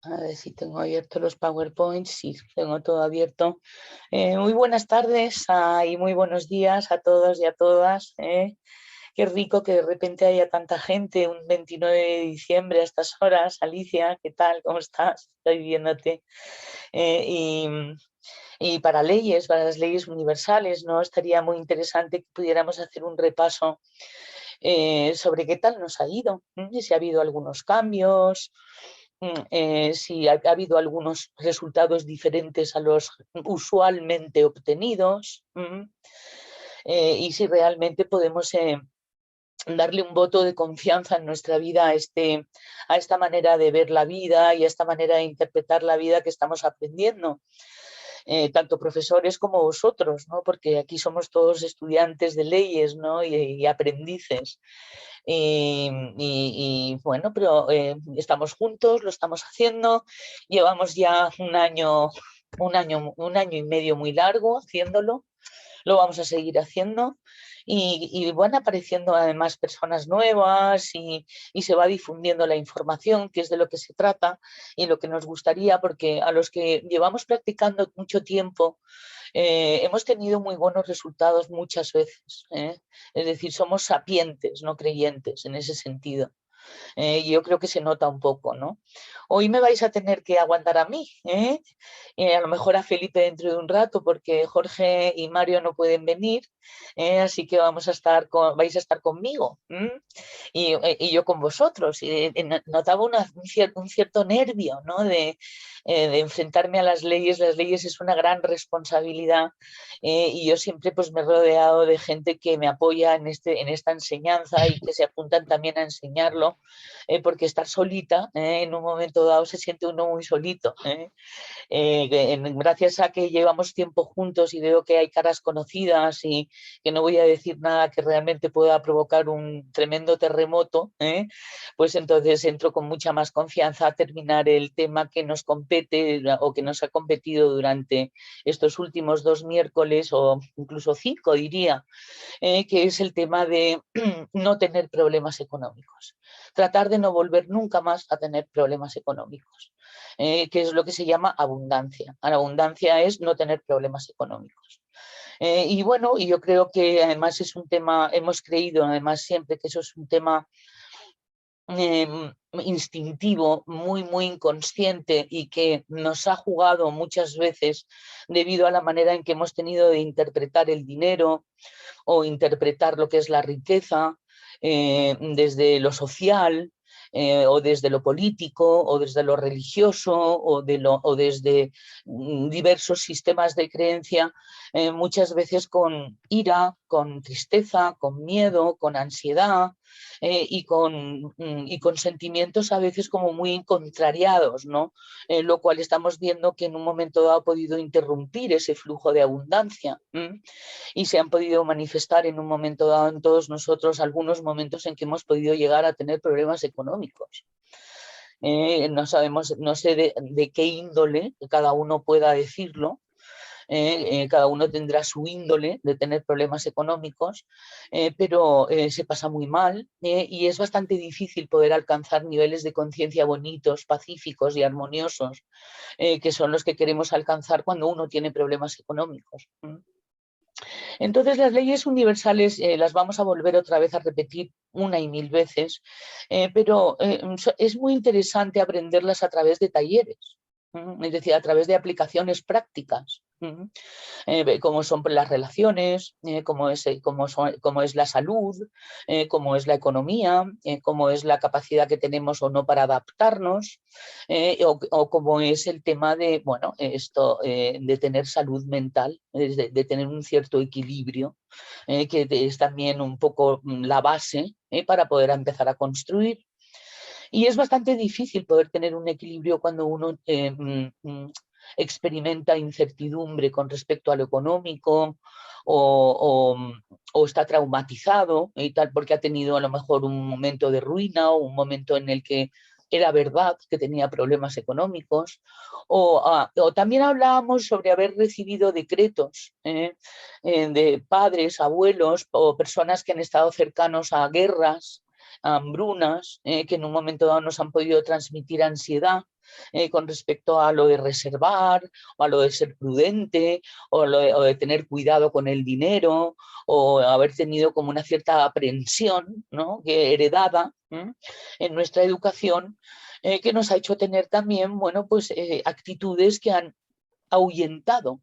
A ver si tengo abierto los PowerPoints. Sí, tengo todo abierto. Muy buenas tardes y muy buenos días a todos y a todas. Qué rico que de repente haya tanta gente un 29 de diciembre a estas horas. Alicia, ¿qué tal? ¿Cómo estás? Estoy viéndote. Eh, y, y para las leyes universales, ¿no? Estaría muy interesante que pudiéramos hacer un repaso sobre qué tal nos ha ido, si ha habido algunos cambios, si ha habido algunos resultados diferentes a los usualmente obtenidos, y si realmente podemos darle un voto de confianza en nuestra vida a esta manera de ver la vida y a esta manera de interpretar la vida que estamos aprendiendo. Tanto profesores como vosotros, ¿no? Porque aquí somos todos estudiantes de leyes, ¿no? y aprendices. Bueno, pero estamos juntos, lo estamos haciendo, llevamos ya un año y medio muy largo haciéndolo, lo vamos a seguir haciendo y van apareciendo además personas nuevas y se va difundiendo la información, que es de lo que se trata y lo que nos gustaría, porque a los que llevamos practicando mucho tiempo, hemos tenido muy buenos resultados muchas veces. Es decir, somos sapientes, no creyentes en ese sentido. Yo creo que se nota un poco, ¿no? Hoy me vais a tener que aguantar a mí, ¿eh? A lo mejor a Felipe dentro de un rato, porque Jorge y Mario no pueden venir, así que vais a estar conmigo, y yo con vosotros. Notaba un cierto nervio, ¿no? De enfrentarme a las leyes. Las leyes es una gran responsabilidad, y yo siempre pues, me he rodeado de gente que me apoya en esta enseñanza y que se apuntan también a enseñarlo, porque estar solita en un momento dado se siente uno muy solito. Gracias a que llevamos tiempo juntos y veo que hay caras conocidas y que no voy a decir nada que realmente pueda provocar un tremendo terremoto, pues entonces entro con mucha más confianza a terminar el tema que nos compete o que nos ha competido durante estos últimos 2 miércoles o incluso 5, diría, que es el tema de no tener problemas económicos. Tratar de no volver nunca más a tener problemas económicos, que es lo que se llama abundancia. La abundancia es no tener problemas económicos. Y bueno, y yo creo que además es un tema, hemos creído además siempre que eso es un tema instintivo, muy, muy inconsciente y que nos ha jugado muchas veces debido a la manera en que hemos tenido de interpretar el dinero o interpretar lo que es la riqueza desde lo social, o desde lo político, o desde lo religioso, o desde diversos sistemas de creencia, muchas veces con ira, con tristeza, con miedo, con ansiedad, y con sentimientos a veces como muy contrariados, ¿no? Lo cual estamos viendo que en un momento dado ha podido interrumpir ese flujo de abundancia. Y se han podido manifestar en un momento dado en todos nosotros algunos momentos en que hemos podido llegar a tener problemas económicos. No sabemos, no sé de qué índole, cada uno pueda decirlo, cada uno tendrá su índole de tener problemas económicos, pero se pasa muy mal, y es bastante difícil poder alcanzar niveles de conciencia bonitos, pacíficos y armoniosos, que son los que queremos alcanzar cuando uno tiene problemas económicos. Entonces, las leyes universales las vamos a volver otra vez a repetir una y mil veces, pero es muy interesante aprenderlas a través de talleres, es decir, a través de aplicaciones prácticas. Cómo son las relaciones, cómo es la salud, cómo es la economía, cómo es la capacidad que tenemos o no para adaptarnos, o cómo es el tema de, bueno, esto, de tener salud mental, de tener un cierto equilibrio, que es también un poco la base para poder empezar a construir. Y es bastante difícil poder tener un equilibrio cuando uno experimenta incertidumbre con respecto a lo económico, o, o está traumatizado y tal, porque ha tenido a lo mejor un momento de ruina o un momento en el que era verdad que tenía problemas económicos, o también hablábamos sobre haber recibido decretos de padres, abuelos o personas que han estado cercanos a guerras, hambrunas, que en un momento dado nos han podido transmitir ansiedad, con respecto a lo de reservar, o a lo de ser prudente, o de tener cuidado con el dinero, o haber tenido como una cierta aprensión, ¿no?, que heredada en nuestra educación, que nos ha hecho tener también, bueno, pues actitudes que han ahuyentado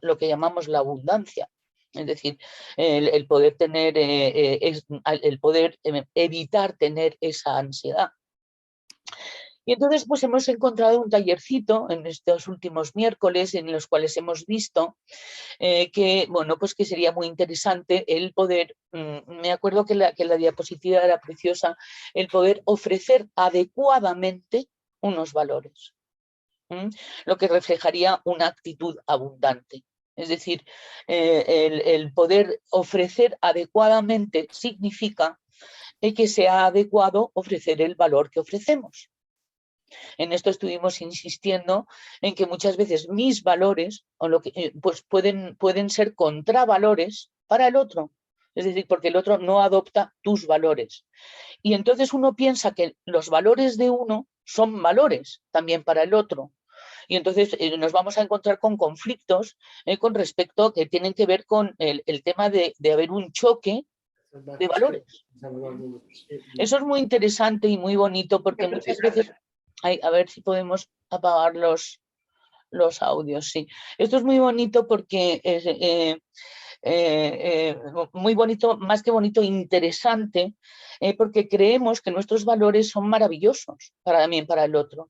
lo que llamamos la abundancia. Es decir, el poder tener, el poder evitar tener esa ansiedad. Y entonces pues hemos encontrado un tallercito en estos últimos miércoles en los cuales hemos visto que, bueno, pues que sería muy interesante el poder, me acuerdo que la diapositiva era preciosa, el poder ofrecer adecuadamente unos valores, lo que reflejaría una actitud abundante. Es decir, el poder ofrecer adecuadamente significa que sea adecuado ofrecer el valor que ofrecemos. En esto estuvimos insistiendo en que muchas veces mis valores pues pueden ser contravalores para el otro. Es decir, porque el otro no adopta tus valores. Y entonces uno piensa que los valores de uno son valores también para el otro. Y entonces nos vamos a encontrar con conflictos con respecto que tienen que ver con el tema de haber un choque de valores. Eso es muy interesante y muy bonito porque muchas veces... a ver si podemos apagar los audios, sí. Esto es muy bonito porque es muy bonito, más que bonito, interesante, porque creemos que nuestros valores son maravillosos también para el otro.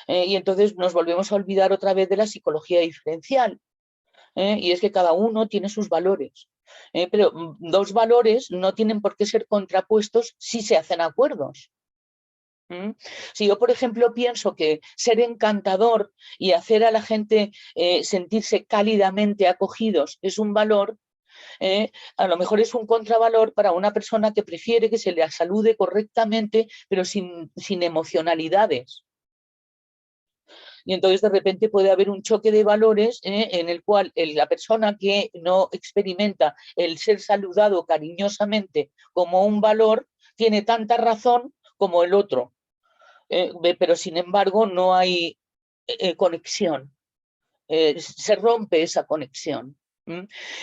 Y entonces nos volvemos a olvidar otra vez de la psicología diferencial. Y es que cada uno tiene sus valores. Pero dos valores no tienen por qué ser contrapuestos si se hacen acuerdos. Si yo, por ejemplo, pienso que ser encantador y hacer a la gente sentirse cálidamente acogidos es un valor, a lo mejor es un contravalor para una persona que prefiere que se le salude correctamente, pero sin emocionalidades. Y entonces de repente puede haber un choque de valores en el cual la persona que no experimenta el ser saludado cariñosamente como un valor tiene tanta razón como el otro. Pero sin embargo no hay conexión, se rompe esa conexión.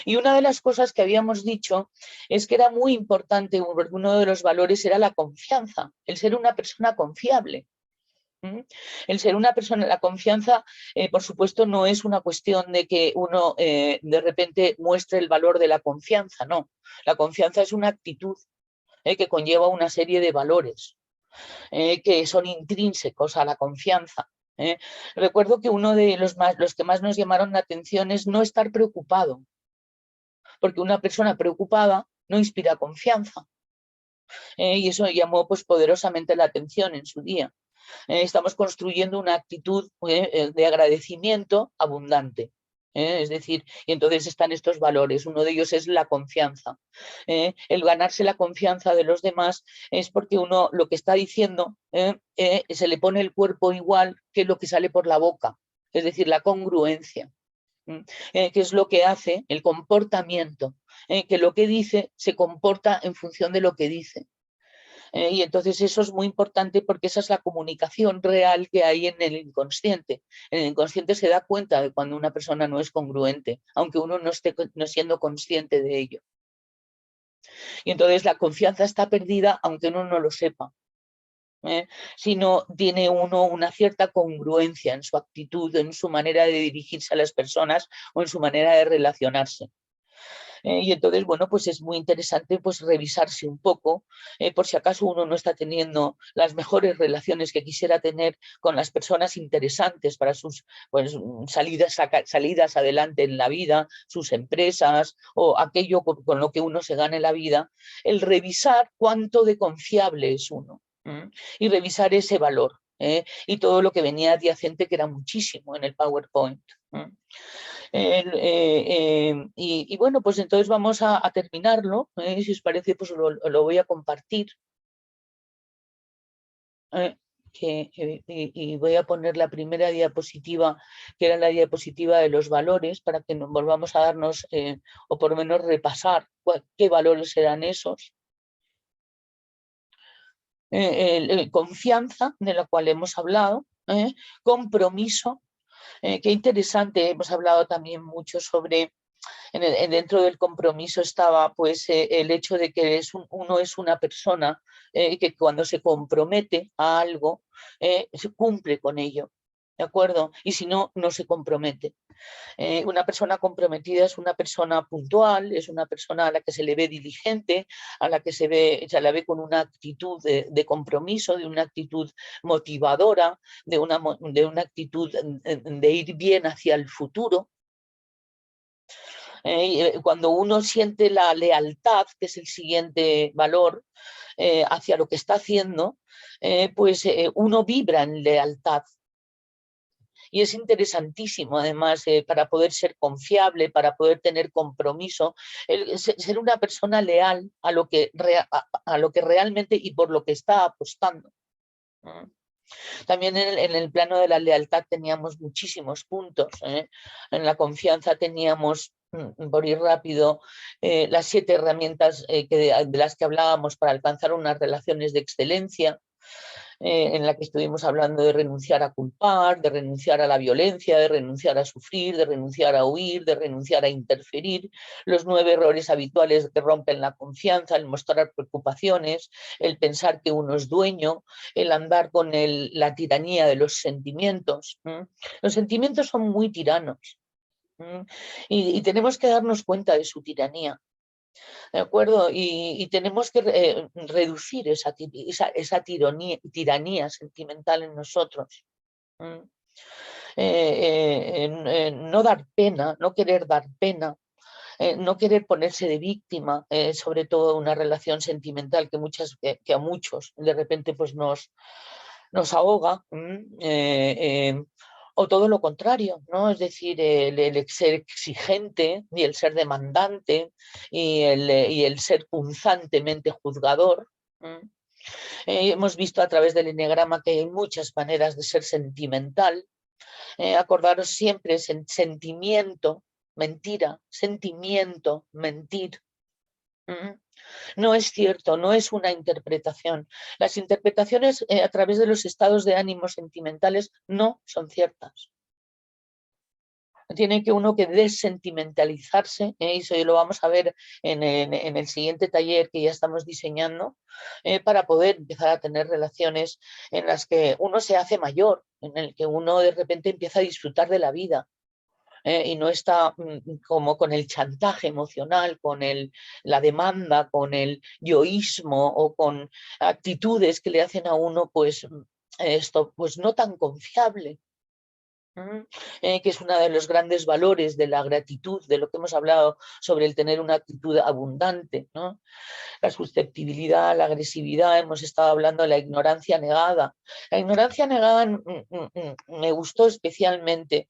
Y una de las cosas que habíamos dicho es que era muy importante, uno de los valores era la confianza, el ser una persona confiable. El ser una persona, la confianza, por supuesto, no es una cuestión de que uno de repente muestre el valor de la confianza, no. La confianza es una actitud que conlleva una serie de valores. Que son intrínsecos a la confianza. Recuerdo que uno de los que más nos llamaron la atención es no estar preocupado, porque una persona preocupada no inspira confianza. Y eso llamó pues, poderosamente la atención en su día. Estamos construyendo una actitud de agradecimiento abundante. Es decir, y entonces están estos valores. Uno de ellos es la confianza. El ganarse la confianza de los demás es porque uno lo que está diciendo se le pone el cuerpo igual que lo que sale por la boca. Es decir, la congruencia. Que es lo que hace el comportamiento. Que lo que dice se comporta en función de lo que dice. Y entonces eso es muy importante porque esa es la comunicación real que hay en el inconsciente. El inconsciente se da cuenta de cuando una persona no es congruente, aunque uno no esté siendo consciente de ello. Y entonces la confianza está perdida aunque uno no lo sepa. Si no tiene uno una cierta congruencia en su actitud, en su manera de dirigirse a las personas o en su manera de relacionarse. Y entonces, bueno, pues es muy interesante pues revisarse un poco por si acaso uno no está teniendo las mejores relaciones que quisiera tener con las personas interesantes para sus pues, salidas adelante en la vida, sus empresas o aquello con lo que uno se gane la vida, el revisar cuánto de confiable es uno y revisar ese valor. Y todo lo que venía adyacente, que era muchísimo en el PowerPoint. Y bueno, pues entonces vamos a terminarlo. Si os parece, pues lo voy a compartir. Y voy a poner la primera diapositiva, que era la diapositiva de los valores, para que nos volvamos a darnos, o por lo menos repasar qué valores eran esos. Confianza, de la cual hemos hablado, compromiso. Qué interesante, hemos hablado también mucho sobre, dentro del compromiso estaba pues el hecho de que uno es una persona que cuando se compromete a algo, se cumple con ello, ¿de acuerdo? Y si no, no se compromete. Una persona comprometida es una persona puntual, es una persona a la que se le ve diligente, a la que se la ve con una actitud de compromiso, de una actitud motivadora, de una actitud de ir bien hacia el futuro. Cuando uno siente la lealtad, que es el siguiente valor, hacia lo que está haciendo, pues uno vibra en lealtad. Y es interesantísimo, además, para poder ser confiable, para poder tener compromiso, ser una persona leal a lo que realmente y por lo que está apostando. También en el plano de la lealtad teníamos muchísimos puntos. En la confianza teníamos, por ir rápido, las 7 herramientas de las que hablábamos para alcanzar unas relaciones de excelencia. En la que estuvimos hablando de renunciar a culpar, de renunciar a la violencia, de renunciar a sufrir, de renunciar a huir, de renunciar a interferir, los 9 errores habituales que rompen la confianza, el mostrar preocupaciones, el pensar que uno es dueño, el andar con la tiranía de los sentimientos. Los sentimientos son muy tiranos y tenemos que darnos cuenta de su tiranía. ¿De acuerdo? Y tenemos que reducir esa tiranía sentimental en nosotros. No dar pena, no querer dar pena, no querer ponerse de víctima, sobre todo una relación sentimental que a muchos de repente pues nos ahoga. O todo lo contrario, ¿no? Es decir, el ser exigente y el ser demandante y el ser punzantemente juzgador. Hemos visto a través del eneagrama que hay muchas maneras de ser sentimental. Acordaros siempre, sentimiento, mentira, sentimiento, mentir. No es cierto, no es una interpretación. Las interpretaciones a través de los estados de ánimo sentimentales no son ciertas. Tiene que uno que desentimentalizarse, y eso lo vamos a ver en el siguiente taller que ya estamos diseñando, para poder empezar a tener relaciones en las que uno se hace mayor, en el que uno de repente empieza a disfrutar de la vida. Y no está como con el chantaje emocional, con la demanda, con el yoísmo o con actitudes que le hacen a uno pues esto pues no tan confiable. Que es uno de los grandes valores de la gratitud, de lo que hemos hablado sobre el tener una actitud abundante, ¿no? La susceptibilidad, la agresividad, hemos estado hablando de la ignorancia negada. La ignorancia negada me gustó especialmente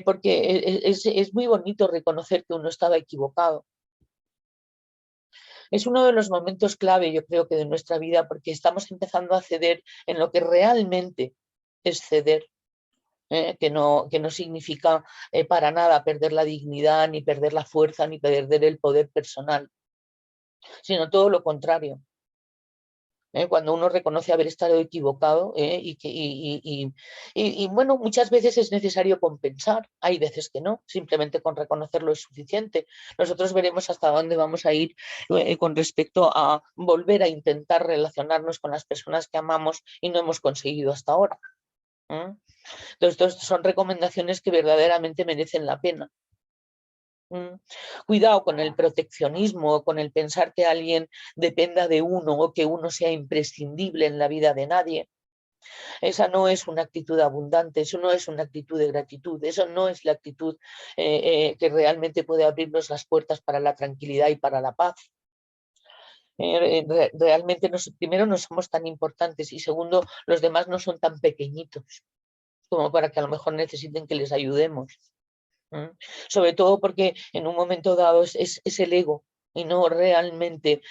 porque es muy bonito reconocer que uno estaba equivocado. Es uno de los momentos clave, yo creo que de nuestra vida, porque estamos empezando a ceder en lo que realmente es ceder. Que no significa para nada perder la dignidad, ni perder la fuerza, ni perder el poder personal, sino todo lo contrario. Cuando uno reconoce haber estado equivocado y bueno, muchas veces es necesario compensar, hay veces que no, simplemente con reconocerlo es suficiente. Nosotros veremos hasta dónde vamos a ir con respecto a volver a intentar relacionarnos con las personas que amamos y no hemos conseguido hasta ahora. Entonces, son recomendaciones que verdaderamente merecen la pena. Cuidado con el proteccionismo, con el pensar que alguien dependa de uno o que uno sea imprescindible en la vida de nadie. Esa no es una actitud abundante, eso no es una actitud de gratitud, eso no es la actitud que realmente puede abrirnos las puertas para la tranquilidad y para la paz. Realmente primero no somos tan importantes y segundo, los demás no son tan pequeñitos como para que a lo mejor necesiten que les ayudemos. Sobre todo porque en un momento dado es el ego y no realmente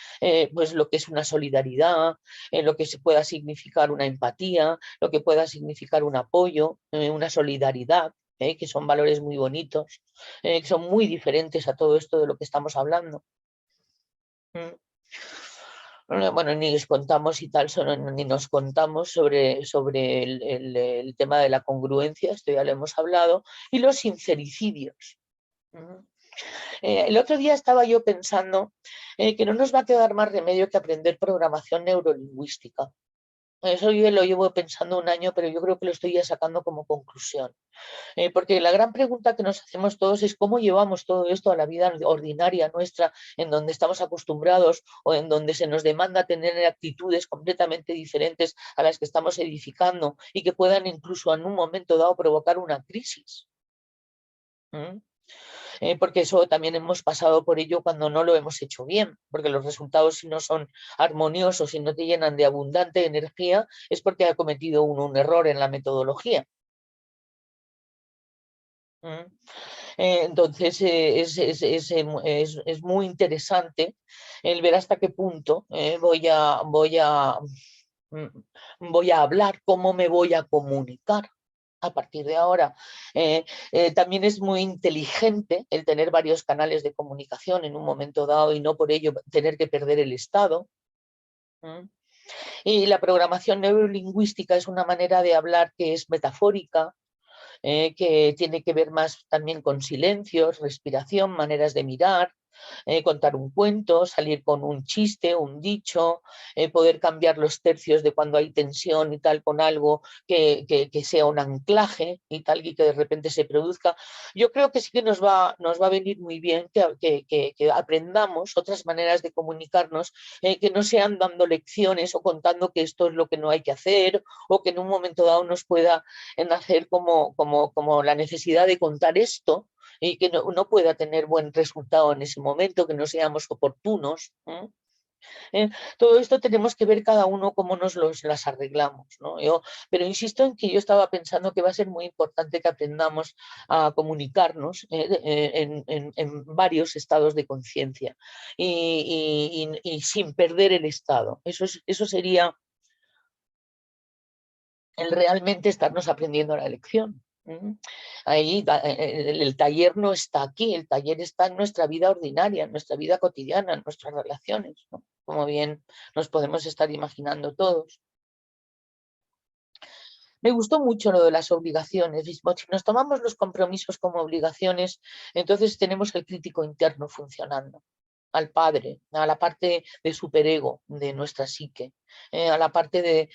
pues lo que es una solidaridad, lo que se pueda significar una empatía, lo que pueda significar un apoyo, una solidaridad, que son valores muy bonitos, que son muy diferentes a todo esto de lo que estamos hablando. bueno, ni les contamos y tal, ni nos contamos sobre el tema de la congruencia, esto ya lo hemos hablado, y los sincericidios. El otro día estaba yo pensando que no nos va a quedar más remedio que aprender programación neurolingüística. Eso yo lo llevo pensando un año, pero yo creo que lo estoy ya sacando como conclusión. Porque la gran pregunta que nos hacemos todos es cómo llevamos todo esto a la vida ordinaria nuestra, en donde estamos acostumbrados o en donde se nos demanda tener actitudes completamente diferentes a las que estamos edificando y que puedan incluso en un momento dado provocar una crisis. Porque eso también hemos pasado por ello cuando no lo hemos hecho bien, porque los resultados si no son armoniosos, si no te llenan de abundante energía, es porque ha cometido uno un error en la metodología. Entonces es muy interesante el ver hasta qué punto voy a hablar, cómo me voy a comunicar a partir de ahora. También es muy inteligente el tener varios canales de comunicación en un momento dado y no por ello tener que perder el estado. Y la programación neurolingüística es una manera de hablar que es metafórica, que tiene que ver más también con silencios, respiración, maneras de mirar, contar un cuento, salir con un chiste, un dicho, poder cambiar los tercios de cuando hay tensión y tal con algo que sea un anclaje y tal y que de repente se produzca. Yo creo que sí que nos va a venir muy bien que aprendamos otras maneras de comunicarnos, que no sean dando lecciones o contando que esto es lo que no hay que hacer o que en un momento dado nos pueda nacer como la necesidad de contar esto y que no pueda tener buen resultado en ese momento, que no seamos oportunos. Todo esto tenemos que ver cada uno cómo las arreglamos, ¿no? Pero insisto en que yo estaba pensando que va a ser muy importante que aprendamos a comunicarnos en varios estados de conciencia y sin perder el estado. Eso sería el realmente estarnos aprendiendo la lección. Ahí el taller no está aquí, el taller está en nuestra vida ordinaria, en nuestra vida cotidiana, en nuestras relaciones, ¿no? Como bien nos podemos estar imaginando todos. Me gustó mucho lo de las obligaciones. Si nos tomamos los compromisos como obligaciones, entonces tenemos el crítico interno funcionando. Al padre, a la parte de superego de nuestra psique, a la parte de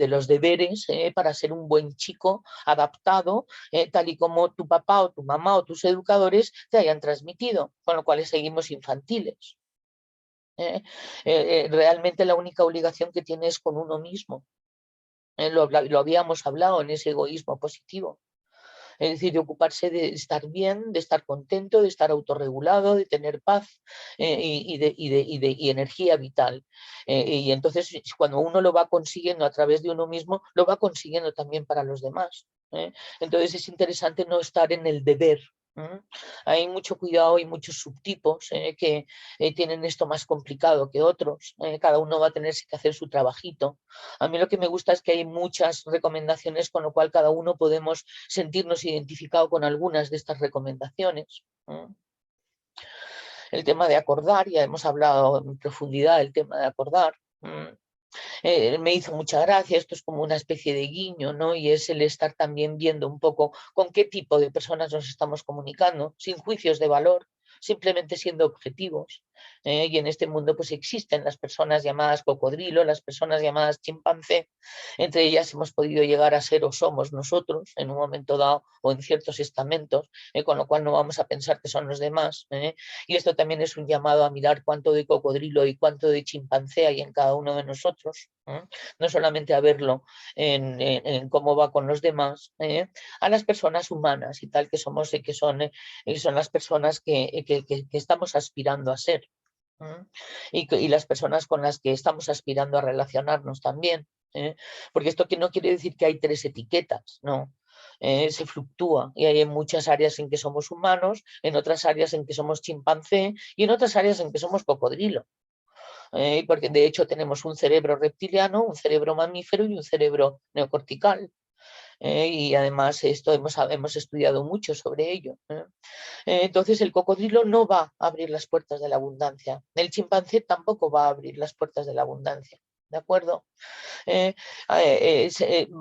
los deberes para ser un buen chico adaptado, tal y como tu papá o tu mamá o tus educadores te hayan transmitido, con lo cual seguimos infantiles. Realmente la única obligación que tienes es con uno mismo. Lo habíamos hablado en ese egoísmo positivo. Es decir, de ocuparse de estar bien, de estar contento, de estar autorregulado, de tener paz y energía vital. Y entonces, cuando uno lo va consiguiendo a través de uno mismo, lo va consiguiendo también para los demás. Entonces, es interesante no estar en el deber. Hay mucho cuidado y muchos subtipos que tienen esto más complicado que otros. Cada uno va a tener que hacer su trabajito. A mí lo que me gusta es que hay muchas recomendaciones, con lo cual cada uno podemos sentirnos identificados con algunas de estas recomendaciones. El tema de acordar, ya hemos hablado en profundidad del tema de acordar. Me hizo mucha gracia, esto es como una especie de guiño, ¿no? Y es el estar también viendo un poco con qué tipo de personas nos estamos comunicando, sin juicios de valor, simplemente siendo objetivos. Y en este mundo pues existen las personas llamadas cocodrilo, las personas llamadas chimpancé, entre ellas hemos podido llegar a ser o somos nosotros en un momento dado o en ciertos estamentos, con lo cual no vamos a pensar que son los demás. Y esto también es un llamado a mirar cuánto de cocodrilo y cuánto de chimpancé hay en cada uno de nosotros, no solamente a verlo en cómo va con los demás, a las personas humanas y tal que somos y que son las personas que estamos aspirando a ser. Y las personas con las que estamos aspirando a relacionarnos también. Porque esto que no quiere decir que hay tres etiquetas, no. Se fluctúa y hay en muchas áreas en que somos humanos, en otras áreas en que somos chimpancé y en otras áreas en que somos cocodrilo. Porque de hecho tenemos un cerebro reptiliano, un cerebro mamífero y un cerebro neocortical. y además esto hemos estudiado mucho sobre ello. Entonces el cocodrilo no va a abrir las puertas de la abundancia, el chimpancé tampoco va a abrir las puertas de la abundancia, ¿de acuerdo? Va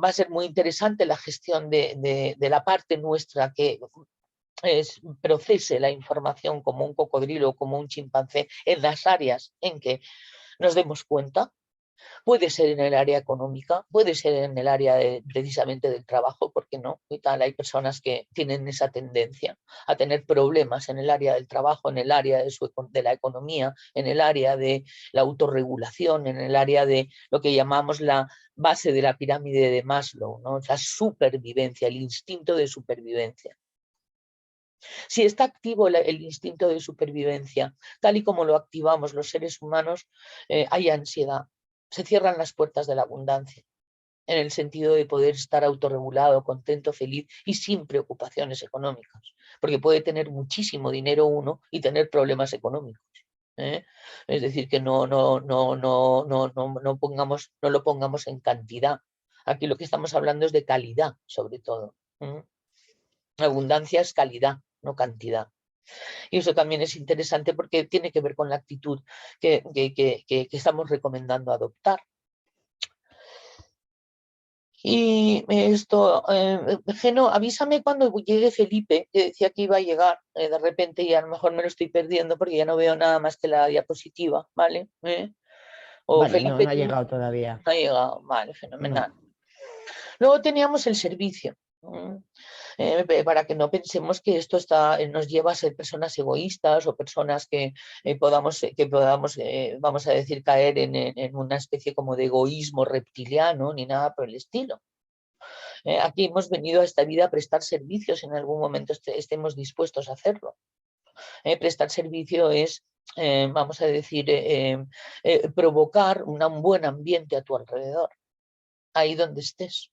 a ser muy interesante la gestión de la parte nuestra que procese la información como un cocodrilo o como un chimpancé en las áreas en que nos demos cuenta. Puede ser en el área económica, puede ser en el área precisamente del trabajo, porque no, y tal, hay personas que tienen esa tendencia a tener problemas en el área del trabajo, en el área de la economía, en el área de la autorregulación, en el área de lo que llamamos la base de la pirámide de Maslow, ¿no? La supervivencia, el instinto de supervivencia. Si está activo el instinto de supervivencia, tal y como lo activamos los seres humanos, hay ansiedad. Se cierran las puertas de la abundancia, en el sentido de poder estar autorregulado, contento, feliz y sin preocupaciones económicas, porque puede tener muchísimo dinero uno y tener problemas económicos. Es decir, que no lo pongamos en cantidad. Aquí lo que estamos hablando es de calidad, sobre todo. Abundancia es calidad, no cantidad. Y eso también es interesante porque tiene que ver con la actitud que estamos recomendando adoptar. Y esto, Geno, avísame cuando llegue Felipe, que decía que iba a llegar de repente y a lo mejor me lo estoy perdiendo porque ya no veo nada más que la diapositiva, ¿vale? O Vale, no, Felipe, no ha llegado todavía. no ha llegado, vale, fenomenal. No. Luego teníamos el servicio. Para que no pensemos que esto nos lleva a ser personas egoístas o personas que podamos, vamos a decir, caer en una especie como de egoísmo reptiliano ni nada por el estilo. Aquí hemos venido a esta vida a prestar servicios, en algún momento estemos dispuestos a hacerlo. Prestar servicio es, vamos a decir, provocar un buen ambiente a tu alrededor, ahí donde estés.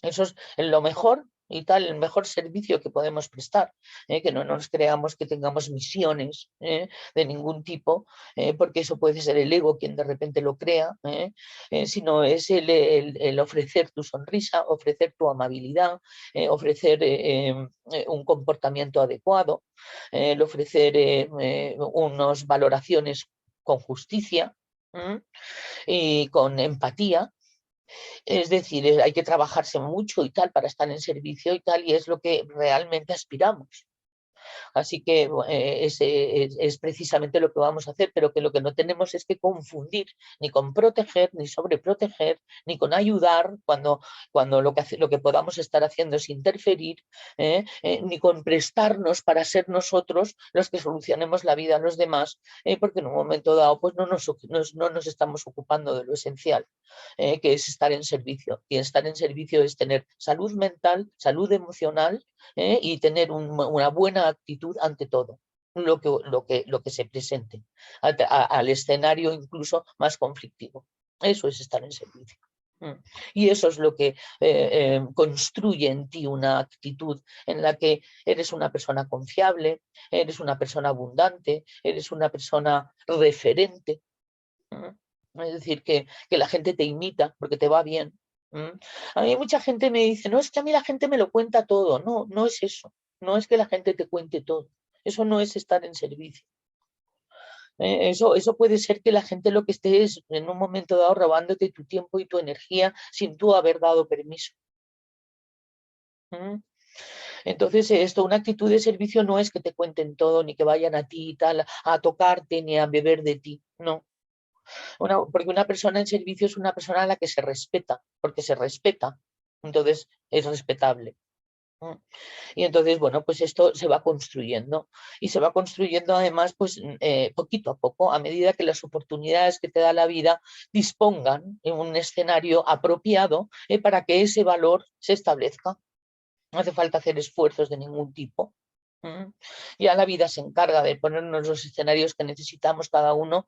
Eso es lo mejor y tal, el mejor servicio que podemos prestar, que no nos creamos que tengamos misiones de ningún tipo, porque eso puede ser el ego quien de repente lo crea, sino es el ofrecer tu sonrisa, ofrecer tu amabilidad, ofrecer un comportamiento adecuado, el ofrecer unas valoraciones con justicia y con empatía. Es decir, hay que trabajarse mucho y tal para estar en servicio y tal, y es lo que realmente aspiramos. Así que es precisamente lo que vamos a hacer, pero que lo que no tenemos es que confundir ni con proteger, ni sobreproteger, ni con ayudar cuando lo que podamos estar haciendo es interferir, ni con prestarnos para ser nosotros los que solucionemos la vida a los demás, porque en un momento dado pues no nos estamos ocupando de lo esencial, que es estar en servicio. Y estar en servicio es tener salud mental, salud emocional, y tener una buena actitud ante todo, lo que se presente, al escenario incluso más conflictivo. Eso es estar en servicio. Y eso es lo que construye en ti una actitud en la que eres una persona confiable, eres una persona abundante, eres una persona referente. Es decir, que la gente te imita porque te va bien. A mí mucha gente me dice, no, es que a mí la gente me lo cuenta todo. No, no es eso. No es que la gente te cuente todo. Eso no es estar en servicio. Eso puede ser que la gente lo que esté es en un momento dado robándote tu tiempo y tu energía sin tú haber dado permiso. Entonces, una actitud de servicio no es que te cuenten todo, ni que vayan a ti y tal, a tocarte, ni a beber de ti. No. Porque una persona en servicio es una persona a la que se respeta, porque se respeta, entonces es respetable. Y entonces, bueno, pues esto se va construyendo y se va construyendo además, pues poquito a poco, a medida que las oportunidades que te da la vida dispongan en un escenario apropiado para que ese valor se establezca. No hace falta hacer esfuerzos de ningún tipo. Ya la vida se encarga de ponernos los escenarios que necesitamos cada uno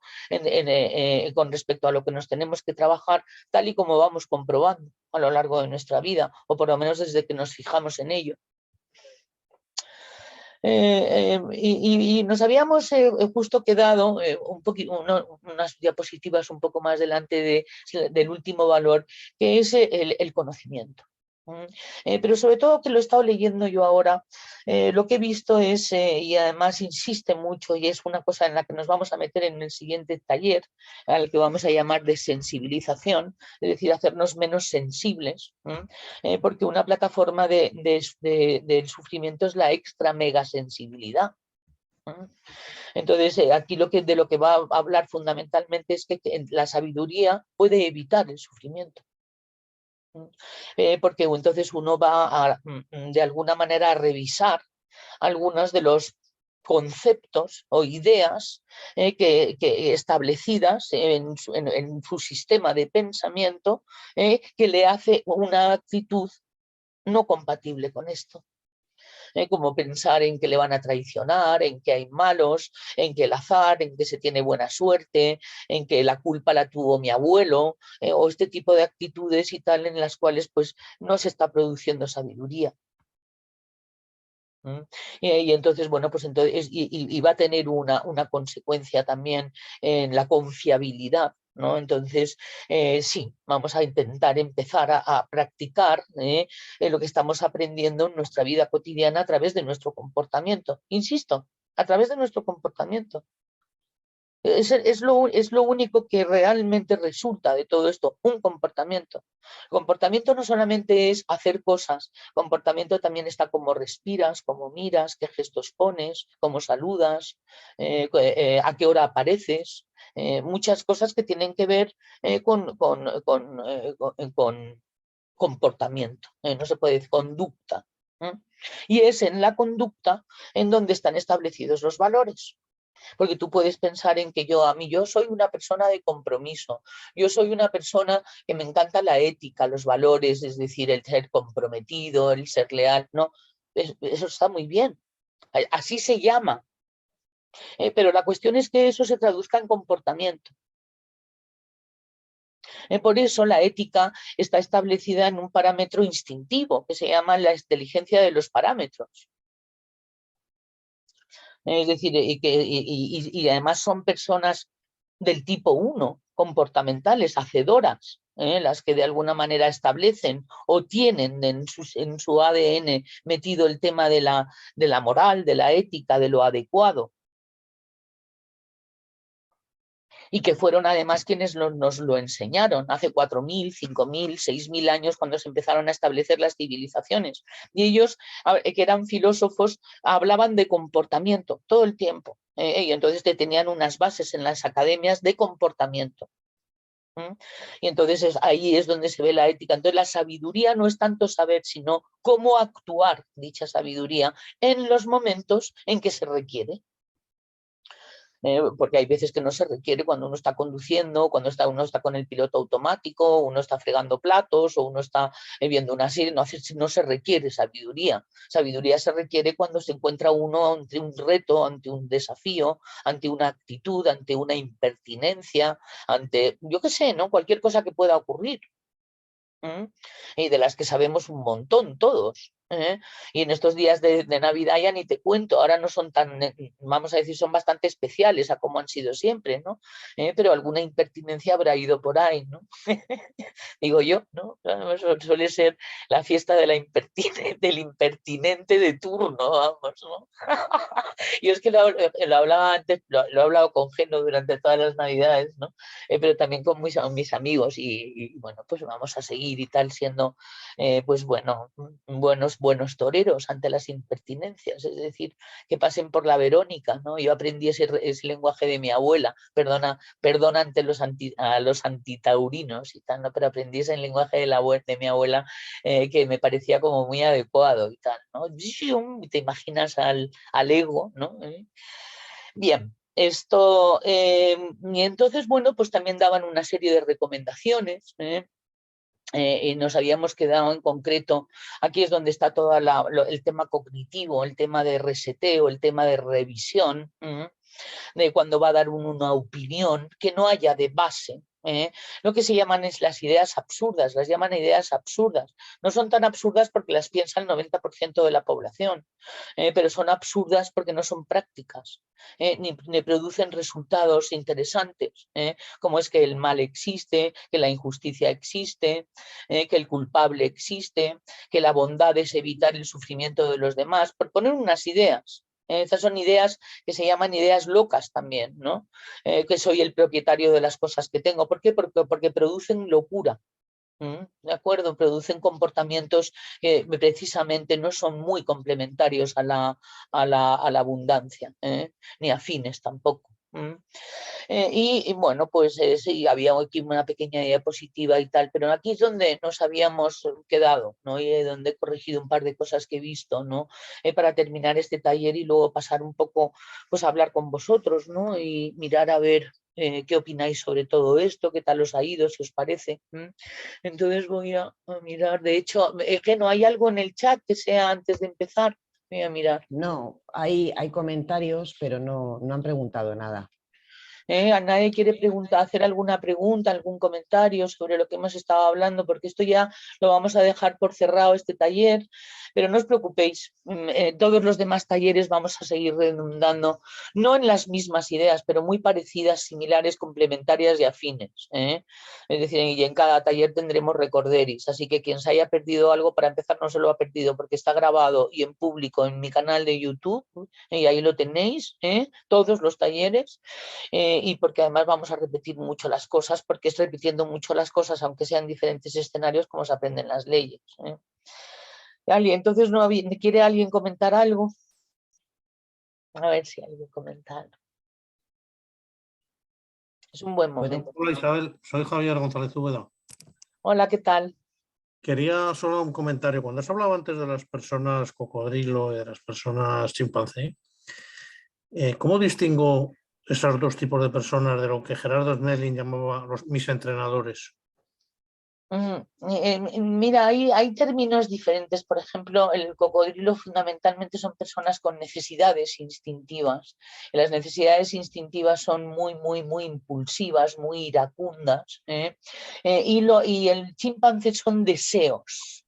con respecto a lo que nos tenemos que trabajar, tal y como vamos comprobando a lo largo de nuestra vida, o por lo menos desde que nos fijamos en ello. Y nos habíamos justo quedado unas diapositivas un poco más delante del último valor, que es el conocimiento. Pero sobre todo que lo he estado leyendo yo ahora, lo que he visto es, y además insiste mucho, y es una cosa en la que nos vamos a meter en el siguiente taller, al que vamos a llamar de sensibilización, es decir, hacernos menos sensibles, porque una plataforma del sufrimiento es la extra mega sensibilidad. Entonces, aquí de lo que va a hablar fundamentalmente es que la sabiduría puede evitar el sufrimiento. Porque entonces uno va a, de alguna manera, a revisar algunos de los conceptos o ideas que establecidas en su sistema de pensamiento, que le hace una actitud no compatible con esto. Como pensar en que le van a traicionar, en que hay malos, en que el azar, en que se tiene buena suerte, en que la culpa la tuvo mi abuelo, o este tipo de actitudes y tal, en las cuales pues no se está produciendo sabiduría. Y entonces, bueno, pues entonces, y va a tener una consecuencia también en la confiabilidad, ¿no? Entonces, sí, vamos a intentar empezar a practicar lo que estamos aprendiendo en nuestra vida cotidiana a través de nuestro comportamiento. Insisto, a través de nuestro comportamiento. Es lo único que realmente resulta de todo esto, un comportamiento. Comportamiento no solamente es hacer cosas, comportamiento también está cómo respiras, cómo miras, qué gestos pones, cómo saludas, a qué hora apareces, muchas cosas que tienen que ver con comportamiento, no se puede decir conducta. Y es en la conducta en donde están establecidos los valores. Porque tú puedes pensar en que yo soy una persona de compromiso, yo soy una persona que me encanta la ética, los valores, es decir, el ser comprometido, el ser leal, no, eso está muy bien, así se llama, pero la cuestión es que eso se traduzca en comportamiento. Por eso la ética está establecida en un parámetro instintivo que se llama la inteligencia de los parámetros. Es decir, y además son personas del tipo 1, comportamentales, hacedoras, las que de alguna manera establecen o tienen en su ADN metido el tema de la moral, de la ética, de lo adecuado. Y que fueron además quienes nos lo enseñaron hace 4.000, 5.000, 6.000 años cuando se empezaron a establecer las civilizaciones. Y ellos, que eran filósofos, hablaban de comportamiento todo el tiempo. Y entonces tenían unas bases en las academias de comportamiento. Y entonces ahí es donde se ve la ética. Entonces la sabiduría no es tanto saber, sino cómo actuar dicha sabiduría en los momentos en que se requiere. Porque hay veces que no se requiere cuando uno está conduciendo, cuando uno está con el piloto automático, uno está fregando platos o uno está viendo una serie, no se requiere sabiduría. Sabiduría se requiere cuando se encuentra uno ante un reto, ante un desafío, ante una actitud, ante una impertinencia, ante, yo qué sé, ¿no? Cualquier cosa que pueda ocurrir. Y de las que sabemos un montón todos. Y en estos días de Navidad ya ni te cuento, ahora no son tan, vamos a decir, son bastante especiales a como han sido siempre, ¿no? Pero alguna impertinencia habrá ido por ahí, ¿no? Digo yo, ¿no? Suele ser la fiesta de del impertinente de turno, vamos, ¿no? Yo es que lo hablaba antes, lo he hablado con Geno durante todas las Navidades, ¿no? Pero también con mis amigos y bueno, pues vamos a seguir y tal siendo, pues bueno, buenos toreros ante las impertinencias, es decir, que pasen por la Verónica, ¿no? Yo aprendí ese lenguaje de mi abuela, perdona ante a los antitaurinos y tal, ¿no? Pero aprendí ese lenguaje de mi abuela que me parecía como muy adecuado y tal, ¿no? Te imaginas al ego, ¿no? Bien, esto, y entonces, bueno, pues también daban una serie de recomendaciones, y nos habíamos quedado en concreto, aquí es donde está todo el tema cognitivo, el tema de reseteo, el tema de revisión, de cuando va a dar una opinión, que no haya de base, Lo que se llaman es las ideas absurdas, las llaman ideas absurdas. No son tan absurdas porque las piensa el 90% de la población, pero son absurdas porque no son prácticas, ni producen resultados interesantes, como es que el mal existe, que la injusticia existe, que el culpable existe, que la bondad es evitar el sufrimiento de los demás, por poner unas ideas. Estas son ideas que se llaman ideas locas también, ¿no? Que soy el propietario de las cosas que tengo. ¿Por qué? Porque producen locura. ¿De acuerdo? Producen comportamientos que precisamente no son muy complementarios a la abundancia, ni afines tampoco. Y bueno, pues sí, había aquí una pequeña diapositiva y tal, pero aquí es donde nos habíamos quedado, ¿no? Y donde he corregido un par de cosas que he visto, ¿no? Para terminar este taller y luego pasar un poco, pues a hablar con vosotros, ¿no? Y mirar a ver qué opináis sobre todo esto, qué tal os ha ido, si os parece. Entonces voy a mirar, de hecho, que no hay algo en el chat que sea antes de empezar. Voy a mirar. No, hay comentarios, pero no han preguntado nada. ¿A nadie quiere hacer alguna pregunta, algún comentario sobre lo que hemos estado hablando? Porque esto ya lo vamos a dejar por cerrado este taller, pero no os preocupéis, todos los demás talleres vamos a seguir redundando, no en las mismas ideas, pero muy parecidas, similares, complementarias y afines. Es decir, y en cada taller tendremos recorderis, así que quien se haya perdido algo, para empezar, no se lo ha perdido porque está grabado y en público en mi canal de YouTube, y ahí lo tenéis, todos los talleres. Y porque además vamos a repetir mucho las cosas, porque es repitiendo mucho las cosas, aunque sean diferentes escenarios, como se aprenden las leyes. Entonces, ¿quiere alguien comentar algo? A ver si alguien comenta algo. Es un buen momento. Hola Isabel, soy Javier González Úbeda. Hola, ¿qué tal? Quería solo un comentario. Cuando has hablado antes de las personas cocodrilo y de las personas chimpancé, ¿cómo distingo esos dos tipos de personas de lo que Gerardo Snelling llamaba mis entrenadores? Mira, hay términos diferentes. Por ejemplo, el cocodrilo fundamentalmente son personas con necesidades instintivas. Las necesidades instintivas son muy, muy, muy impulsivas, muy iracundas. Y el chimpancé son deseos.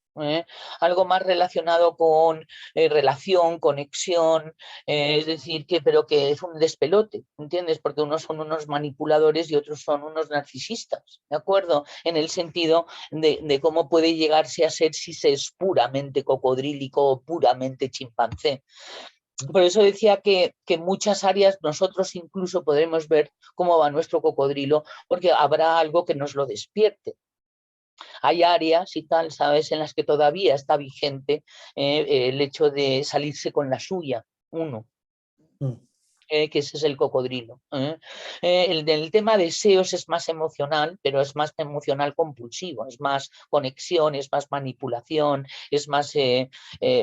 Algo más relacionado con relación, conexión, es decir, pero que es un despelote, ¿entiendes? Porque unos son unos manipuladores y otros son unos narcisistas, ¿de acuerdo? En el sentido de cómo puede llegarse a ser si se es puramente cocodrílico o puramente chimpancé. Por eso decía que en muchas áreas nosotros incluso podremos ver cómo va nuestro cocodrilo, porque habrá algo que nos lo despierte. Hay áreas y tal, ¿sabes?, en las que todavía está vigente el hecho de salirse con la suya, uno. Que ese es el cocodrilo. El tema de deseos es más emocional, pero es más emocional compulsivo, es más conexión, es más manipulación, es más,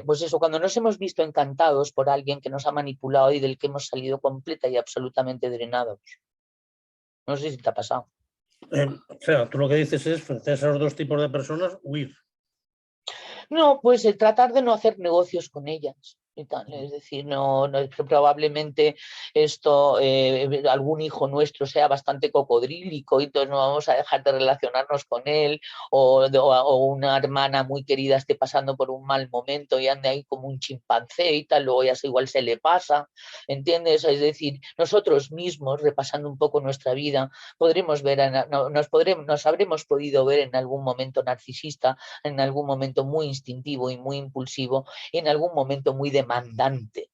pues eso, cuando nos hemos visto encantados por alguien que nos ha manipulado y del que hemos salido completa y absolutamente drenados. No sé si te ha pasado. O sea, tú lo que dices es, frente a esos dos tipos de personas, huir. No, pues tratar de no hacer negocios con ellas. Y tal. Es decir, no, probablemente esto, algún hijo nuestro sea bastante cocodrílico y entonces no vamos a dejar de relacionarnos con él, o una hermana muy querida esté pasando por un mal momento y ande ahí como un chimpancé y tal, luego ya igual se le pasa, ¿entiendes? Es decir, nosotros mismos, repasando un poco nuestra vida, podremos ver, nos habremos podido ver en algún momento narcisista, en algún momento muy instintivo y muy impulsivo, en algún momento muy demandante,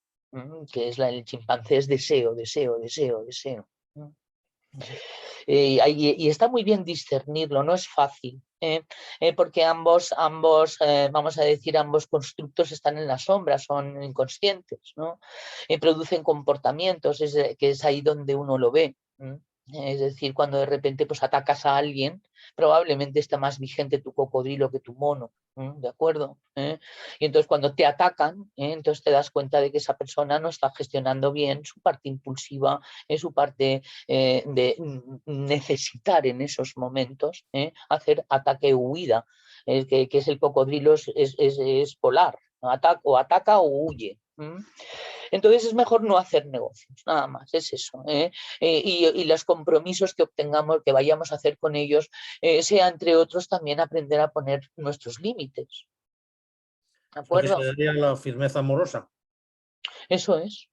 que es el chimpancé, es deseo, deseo, deseo, deseo. Y está muy bien discernirlo, no es fácil, porque ambos, vamos a decir, ambos constructos están en la sombra, son inconscientes, ¿no? Producen comportamientos, que es ahí donde uno lo ve. Es decir, cuando de repente pues atacas a alguien, probablemente está más vigente tu cocodrilo que tu mono, ¿de acuerdo? Y entonces cuando te atacan, entonces te das cuenta de que esa persona no está gestionando bien su parte impulsiva, su parte de necesitar en esos momentos hacer ataque-huida, que es el cocodrilo, es polar, o ataca o huye. Entonces es mejor no hacer negocios, nada más, es eso. Y los compromisos que obtengamos, que vayamos a hacer con ellos, sea entre otros también aprender a poner nuestros límites. ¿De Lo que acuerdo? sería la firmeza amorosa. Eso es.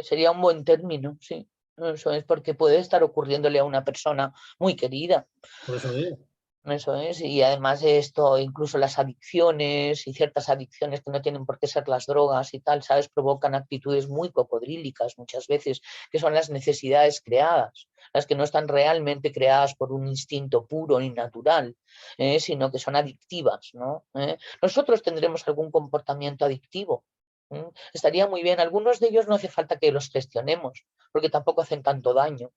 Sería un buen término, sí. Eso es, porque puede estar ocurriéndole a una persona muy querida. Por eso digo. Eso es, y además esto, incluso las adicciones y ciertas adicciones que no tienen por qué ser las drogas y tal, ¿sabes? Provocan actitudes muy cocodrílicas muchas veces, que son las necesidades creadas, las que no están realmente creadas por un instinto puro y natural, sino que son adictivas, ¿no? Nosotros tendremos algún comportamiento adictivo. Estaría muy bien, algunos de ellos no hace falta que los gestionemos, porque tampoco hacen tanto daño.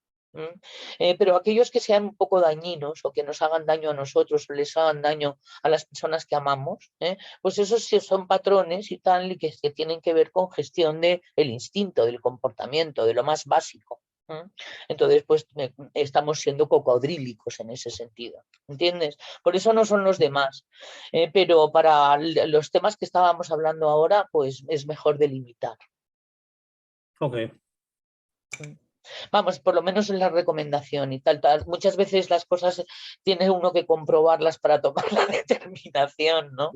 Pero aquellos que sean un poco dañinos o que nos hagan daño a nosotros o les hagan daño a las personas que amamos, pues esos sí son patrones y tal, y que tienen que ver con gestión del instinto, del comportamiento, de lo más básico. Entonces, pues estamos siendo cocodrílicos en ese sentido, ¿entiendes? Por eso no son los demás. Pero para los temas que estábamos hablando ahora, pues es mejor delimitar. Ok. Vamos, por lo menos es la recomendación y tal. Muchas veces las cosas tiene uno que comprobarlas para tomar la determinación, ¿no?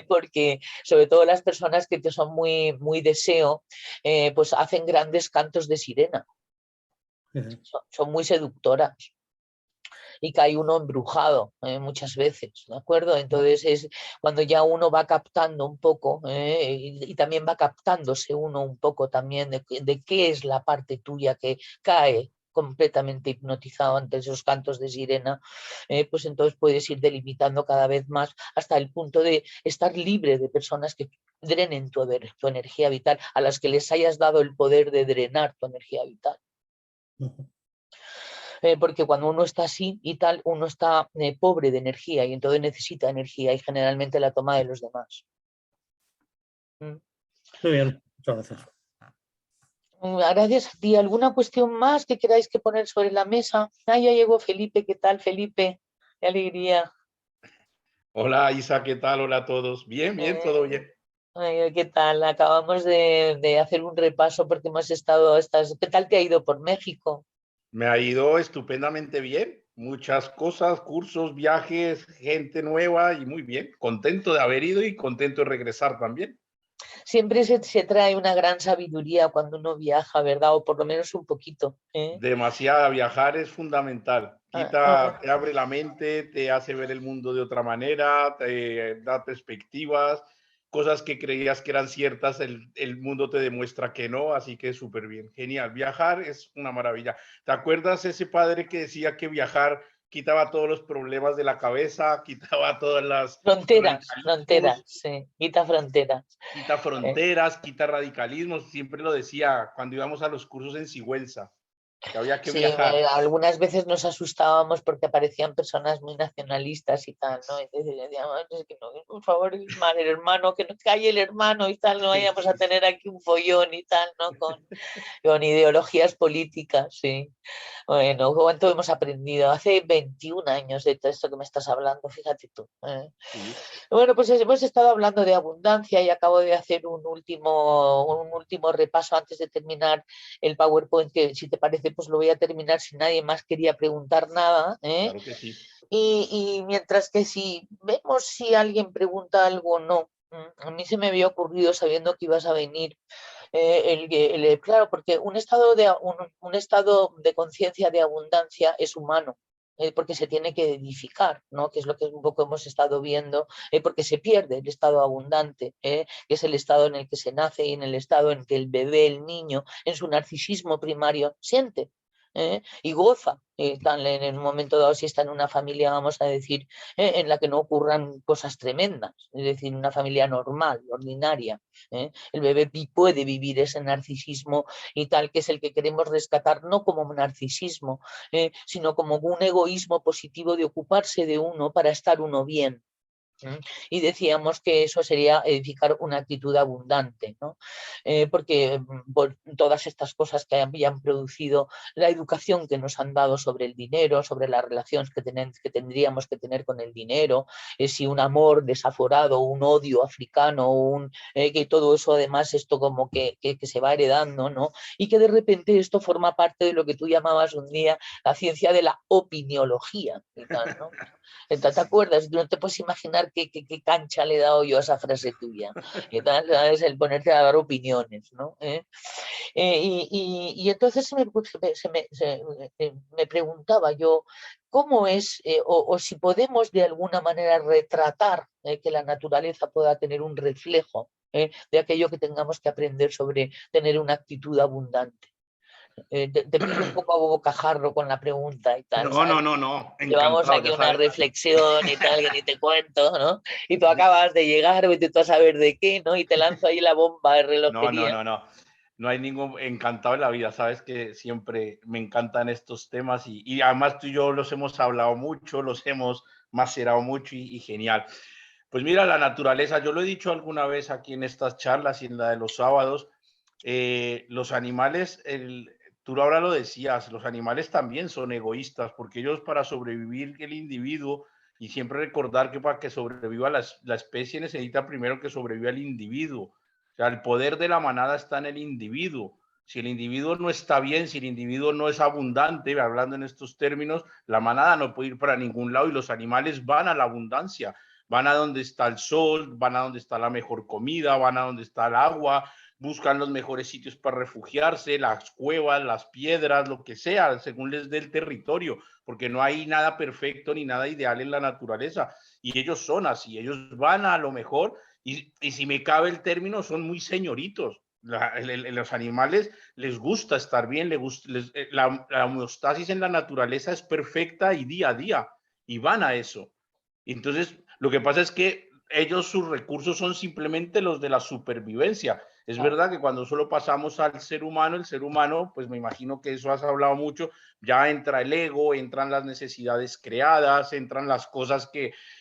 Porque sobre todo las personas que son muy, muy deseo, pues hacen grandes cantos de sirena. Son muy seductoras. Y cae uno embrujado muchas veces, ¿de acuerdo? Entonces es cuando ya uno va captando un poco y también va captándose uno un poco también de qué es la parte tuya que cae completamente hipnotizado ante esos cantos de sirena, pues entonces puedes ir delimitando cada vez más hasta el punto de estar libre de personas que drenen tu energía vital, a las que les hayas dado el poder de drenar tu energía vital. Porque cuando uno está así y tal, uno está pobre de energía y entonces necesita energía y generalmente la toma de los demás. Muy bien, muchas gracias. Gracias a ti. ¿Alguna cuestión más que queráis que poner sobre la mesa? Ah, ya llegó Felipe. ¿Qué tal, Felipe? Qué alegría. Hola Isa, ¿qué tal? Hola a todos. Bien, bien, todo bien. ¿Qué tal? Acabamos de hacer un repaso porque hemos estado... ¿Qué tal te ha ido por México? Me ha ido estupendamente bien. Muchas cosas, cursos, viajes, gente nueva y muy bien. Contento de haber ido y contento de regresar también. Siempre se trae una gran sabiduría cuando uno viaja, ¿verdad? O por lo menos un poquito. Demasiada, viajar es fundamental. Te abre la mente, te hace ver el mundo de otra manera, te da perspectivas, cosas que creías que eran ciertas, el mundo te demuestra que no, así que súper bien, genial. Viajar es una maravilla. ¿Te acuerdas ese padre que decía que viajar quitaba todos los problemas de la cabeza, quitaba todas las fronteras, sí, quita fronteras. Quita fronteras, quita radicalismos, siempre lo decía cuando íbamos a los cursos en Sigüenza, que había que viajar. Algunas veces nos asustábamos porque aparecían personas muy nacionalistas y tal, ¿no? Entonces decíamos, es que no, por favor, el hermano, que no calle el hermano y tal, no vayamos a tener aquí un follón y tal, ¿no? Con ideologías políticas, sí. Bueno, ¿cuánto hemos aprendido? Hace 21 años de todo esto que me estás hablando, fíjate tú. Sí. Bueno, pues hemos estado hablando de abundancia y acabo de hacer un último repaso antes de terminar el PowerPoint, que si te parece, pues lo voy a terminar si nadie más quería preguntar nada. Claro que sí. Y mientras que si vemos si alguien pregunta algo o no, a mí se me había ocurrido sabiendo que ibas a venir. Claro, porque un estado de conciencia de abundancia es humano, porque se tiene que edificar, ¿no? Que es lo que un poco hemos estado viendo, porque se pierde el estado abundante, que es el estado en el que se nace y en el estado en que el bebé, el niño, en su narcisismo primario, siente. Y goza en un momento dado, si está en una familia, vamos a decir, en la que no ocurran cosas tremendas, es decir, una familia normal, ordinaria. El bebé puede vivir ese narcisismo y tal, que es el que queremos rescatar, no como un narcisismo, sino como un egoísmo positivo de ocuparse de uno para estar uno bien. Y decíamos que eso sería edificar una actitud abundante, ¿no? Porque por todas estas cosas que habían producido la educación que nos han dado sobre el dinero, sobre las relaciones que tendríamos que tener con el dinero, si un amor desaforado, un odio africano, que todo eso además esto como que se va heredando, ¿no? Y que de repente esto forma parte de lo que tú llamabas un día la ciencia de la opiniología, y tal, ¿no? ¿Te acuerdas? No te puedes imaginar qué cancha le he dado yo a esa frase tuya. ¿Qué tal? ¿Sabes? El ponerte a dar opiniones, ¿no? Y entonces me preguntaba yo cómo es, o si podemos de alguna manera retratar que la naturaleza pueda tener un reflejo de aquello que tengamos que aprender sobre tener una actitud abundante. Te pillo un poco a bocajarro con la pregunta y tal, No, ¿sabes? no, no, no, Llevamos encantado, aquí ya una sabes. reflexión y tal, que ni te cuento, ¿no? Y tú acabas de llegar, vete tú a saber de qué, ¿no? Y te lanzo ahí la bomba de No, no, relojería. no, no. No hay ningún encantado en la vida, sabes que siempre me encantan estos temas y además tú y yo los hemos hablado mucho, los hemos macerado mucho y genial. Pues mira, la naturaleza, yo lo he dicho alguna vez aquí en estas charlas y en la de los sábados, los animales, tú ahora lo decías, los animales también son egoístas porque ellos para sobrevivir el individuo y siempre recordar que para que sobreviva la especie necesita primero que sobreviva el individuo. O sea, el poder de la manada está en el individuo. Si el individuo no está bien, si el individuo no es abundante, hablando en estos términos, la manada no puede ir para ningún lado y los animales van a la abundancia, van a donde está el sol, van a donde está la mejor comida, van a donde está el agua, buscan los mejores sitios para refugiarse, las cuevas, las piedras, lo que sea, según les dé el territorio, porque no hay nada perfecto ni nada ideal en la naturaleza. Y ellos son así, ellos van a lo mejor y si me cabe el término, son muy señoritos. Los animales les gusta estar bien, la homeostasis en la naturaleza es perfecta y día a día, y van a eso. Entonces, lo que pasa es que ellos, sus recursos son simplemente los de la supervivencia. Es verdad que cuando solo pasamos al ser humano, el ser humano, pues me imagino que eso has hablado mucho, ya entra el ego, entran las necesidades creadas, entran las cosas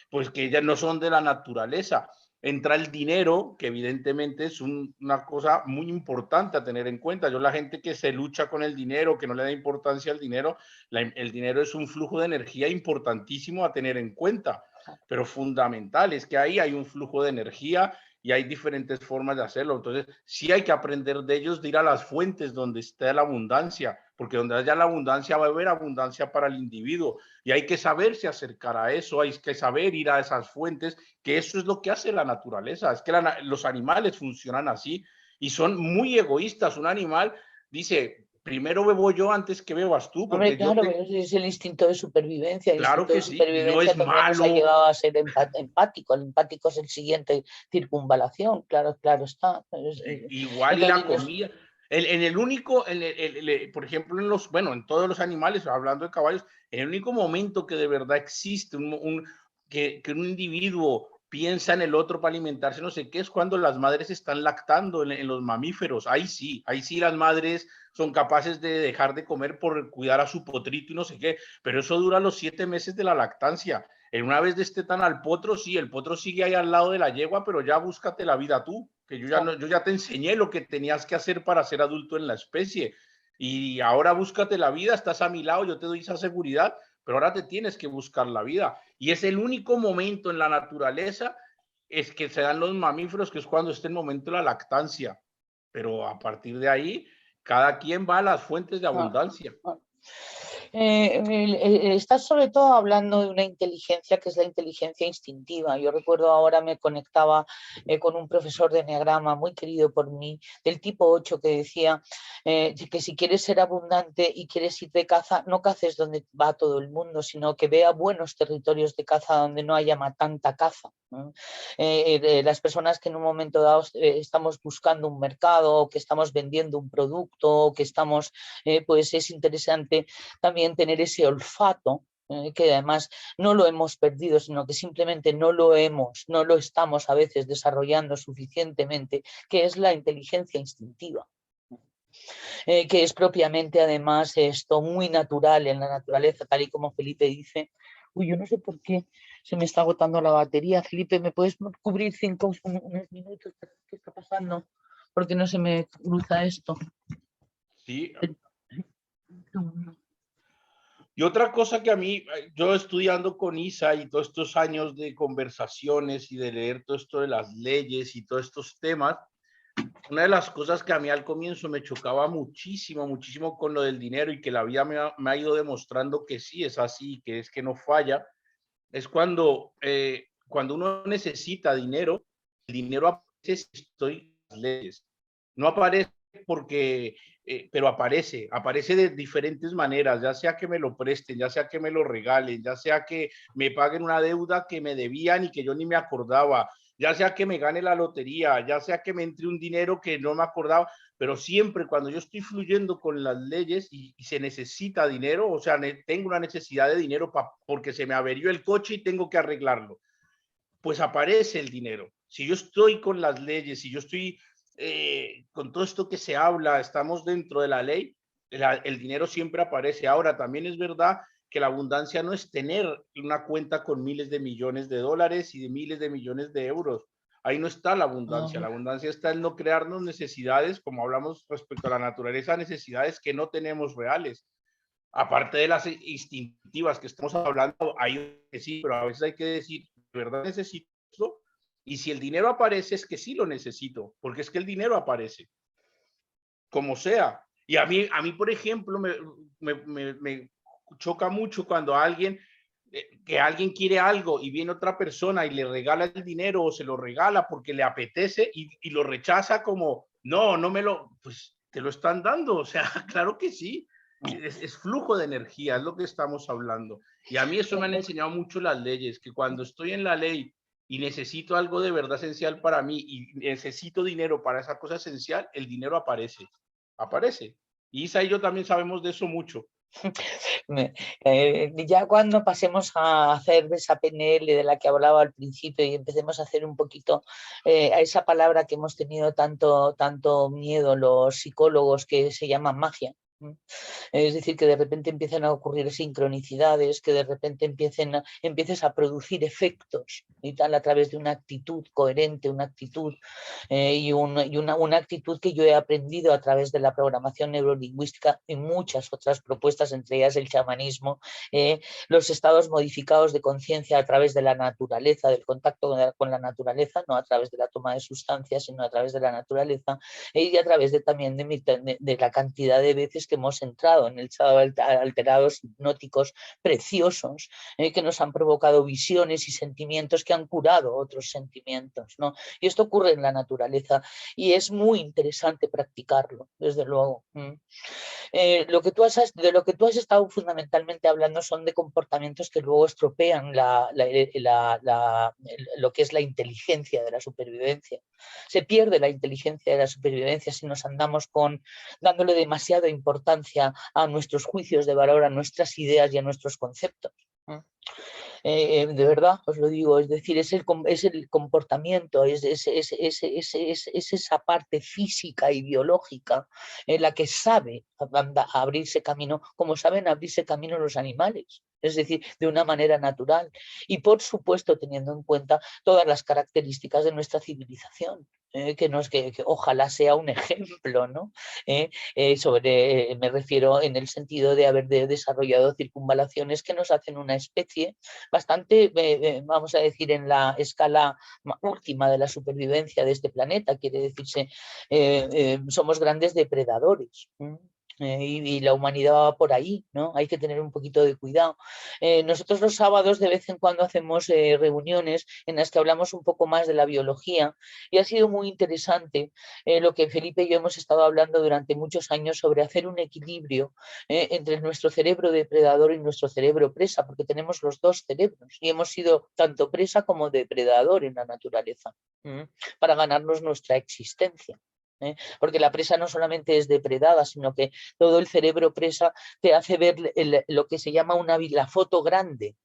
pues que ya no son de la naturaleza. Entra el dinero, que evidentemente es una cosa muy importante a tener en cuenta. Yo la gente que se lucha con el dinero, que no le da importancia al dinero, el dinero es un flujo de energía importantísimo a tener en cuenta, pero fundamental. Es que ahí hay un flujo de energía y hay diferentes formas de hacerlo. Entonces, sí hay que aprender de ellos, de ir a las fuentes donde está la abundancia, porque donde haya la abundancia va a haber abundancia para el individuo y hay que saberse acercar a eso, hay que saber ir a esas fuentes, que eso es lo que hace la naturaleza. Es que los animales funcionan así y son muy egoístas. Un animal dice, primero bebo yo antes que bebas tú, Hombre, porque yo claro, te... pero ese es el instinto de supervivencia. El Claro instinto de que sí, y no supervivencia es también nos ha malo. llevado a ser empático. El empático es el siguiente circunvalación, claro, claro está. Igual y Entonces, la comida. En el único, por ejemplo, bueno, en todos los animales, hablando de caballos, en el único momento que de verdad existe que un individuo piensa en el otro para alimentarse, no sé qué, es cuando las madres están lactando en los mamíferos. Ahí sí las madres son capaces de dejar de comer por cuidar a su potrito y no sé qué, pero eso dura los 7 meses de la lactancia. En una vez destetan al potro, sí, el potro sigue ahí al lado de la yegua, pero ya búscate la vida tú, que yo ya, no, yo ya te enseñé lo que tenías que hacer para ser adulto en la especie. Y ahora búscate la vida, estás a mi lado, yo te doy esa seguridad, pero ahora te tienes que buscar la vida. Y es el único momento en la naturaleza es que se dan los mamíferos, que es cuando está el momento de la lactancia. Pero a partir de ahí, cada quien va a las fuentes de abundancia. Estás sobre todo hablando de una inteligencia que es la inteligencia instintiva. Yo recuerdo ahora me conectaba con un profesor de enneagrama muy querido por mí, del tipo 8, que decía que si quieres ser abundante y quieres ir de caza, no caces donde va todo el mundo, sino que vea buenos territorios de caza donde no haya tanta caza. Las personas que en un momento dado estamos buscando un mercado, o que estamos vendiendo un producto, o que estamos, pues es interesante también tener ese olfato, que además no lo hemos perdido, sino que simplemente no lo estamos a veces desarrollando suficientemente, que es la inteligencia instintiva. Que es propiamente además esto muy natural en la naturaleza, tal y como Felipe dice, Uy, yo no sé por qué se me está agotando la batería. Felipe, ¿me puedes cubrir unos minutos? ¿Qué está pasando? Porque no se me cruza esto. Sí. Y otra cosa que a mí, yo estudiando con Isa y todos estos años de conversaciones y de leer todo esto de las leyes y todos estos temas, una de las cosas que a mí al comienzo me chocaba muchísimo, muchísimo con lo del dinero y que la vida me ha ido demostrando que sí es así, que es que no falla, es cuando uno necesita dinero, el dinero aparece si estoy en las leyes. No aparece porque, pero aparece de diferentes maneras, ya sea que me lo presten, ya sea que me lo regalen, ya sea que me paguen una deuda que me debían y que yo ni me acordaba, ya sea que me gane la lotería, ya sea que me entre un dinero que no me acordaba, pero siempre cuando yo estoy fluyendo con las leyes y se necesita dinero, o sea, tengo una necesidad de dinero porque se me averió el coche y tengo que arreglarlo, pues aparece el dinero. Si yo estoy con las leyes, si yo estoy con todo esto que se habla, estamos dentro de la ley, el dinero siempre aparece. Ahora, también es verdad que la abundancia no es tener una cuenta con miles de millones de dólares y de miles de millones de euros. Ahí no está la abundancia. La abundancia está en no crearnos necesidades, como hablamos respecto a la naturaleza, necesidades que no tenemos reales. Aparte de las instintivas que estamos hablando, hay que sí, pero a veces hay que decir, ¿de verdad necesito esto? Y si el dinero aparece, es que sí lo necesito, porque es que el dinero aparece, como sea. Y a mí por ejemplo, me choca mucho cuando que alguien quiere algo y viene otra persona y le regala el dinero o se lo regala porque le apetece y lo rechaza como, no, no me lo, pues te lo están dando, o sea, claro que sí. Es flujo de energía, es lo que estamos hablando. Y a mí eso me han enseñado mucho las leyes, que cuando estoy en la ley y necesito algo de verdad esencial para mí y necesito dinero para esa cosa esencial, el dinero aparece. Y Isa y yo también sabemos de eso mucho. Ya cuando pasemos a hacer esa PNL de la que hablaba al principio y empecemos a hacer un poquito a esa palabra que hemos tenido tanto miedo los psicólogos, que se llama magia. Es decir, que de repente empiecen a ocurrir sincronicidades, que de repente empieces a producir efectos y tal a través de una actitud coherente, una actitud y una actitud que yo he aprendido a través de la programación neurolingüística y muchas otras propuestas, entre ellas el chamanismo, los estados modificados de conciencia a través de la naturaleza, del contacto con la naturaleza, no a través de la toma de sustancias, sino a través de la naturaleza, y a través también de la cantidad de veces que hemos entrado en el estado alterados hipnóticos preciosos, que nos han provocado visiones y sentimientos que han curado otros sentimientos, ¿no? Y esto ocurre en la naturaleza y es muy interesante practicarlo, desde luego. De lo que tú has estado fundamentalmente hablando son de comportamientos que luego estropean lo que es la inteligencia de la supervivencia. Se pierde la inteligencia de la supervivencia si nos andamos dándole demasiada importancia a nuestros juicios de valor, a nuestras ideas y a nuestros conceptos. De verdad os lo digo, es decir, es el comportamiento, es esa parte física y biológica en la que sabe abrirse camino, como saben abrirse camino los animales, es decir, de una manera natural y por supuesto teniendo en cuenta todas las características de nuestra civilización. Que ojalá sea un ejemplo, ¿no? Me refiero en el sentido de haber desarrollado circunvalaciones que nos hacen una especie bastante, vamos a decir, en la escala última de la supervivencia de este planeta, quiere decirse, somos grandes depredadores. Y la humanidad va por ahí, ¿no? Hay que tener un poquito de cuidado. Nosotros los sábados de vez en cuando hacemos reuniones en las que hablamos un poco más de la biología y ha sido muy interesante lo que Felipe y yo hemos estado hablando durante muchos años sobre hacer un equilibrio entre nuestro cerebro depredador y nuestro cerebro presa, porque tenemos los dos cerebros y hemos sido tanto presa como depredador en la naturaleza para ganarnos nuestra existencia. Porque la presa no solamente es depredada, sino que todo el cerebro presa te hace ver lo que se llama la foto grande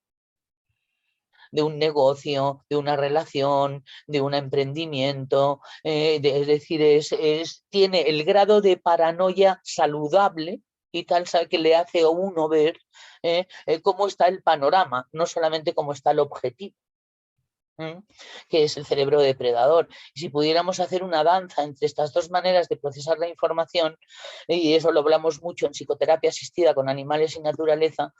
de un negocio, de una relación, de un emprendimiento, es decir, tiene el grado de paranoia saludable y tal, sabe que le hace a uno ver cómo está el panorama, no solamente cómo está el objetivo, que es el cerebro depredador. Y si pudiéramos hacer una danza entre estas dos maneras de procesar la información, y eso lo hablamos mucho en psicoterapia asistida con animales y naturaleza,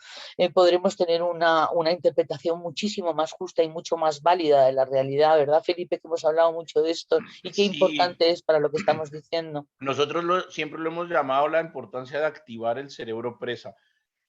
podremos tener una interpretación muchísimo más justa y mucho más válida de la realidad, ¿verdad, Felipe? Que hemos hablado mucho de esto y qué Sí, importante es para lo que estamos diciendo. nosotros siempre lo hemos llamado la importancia de activar el cerebro presa,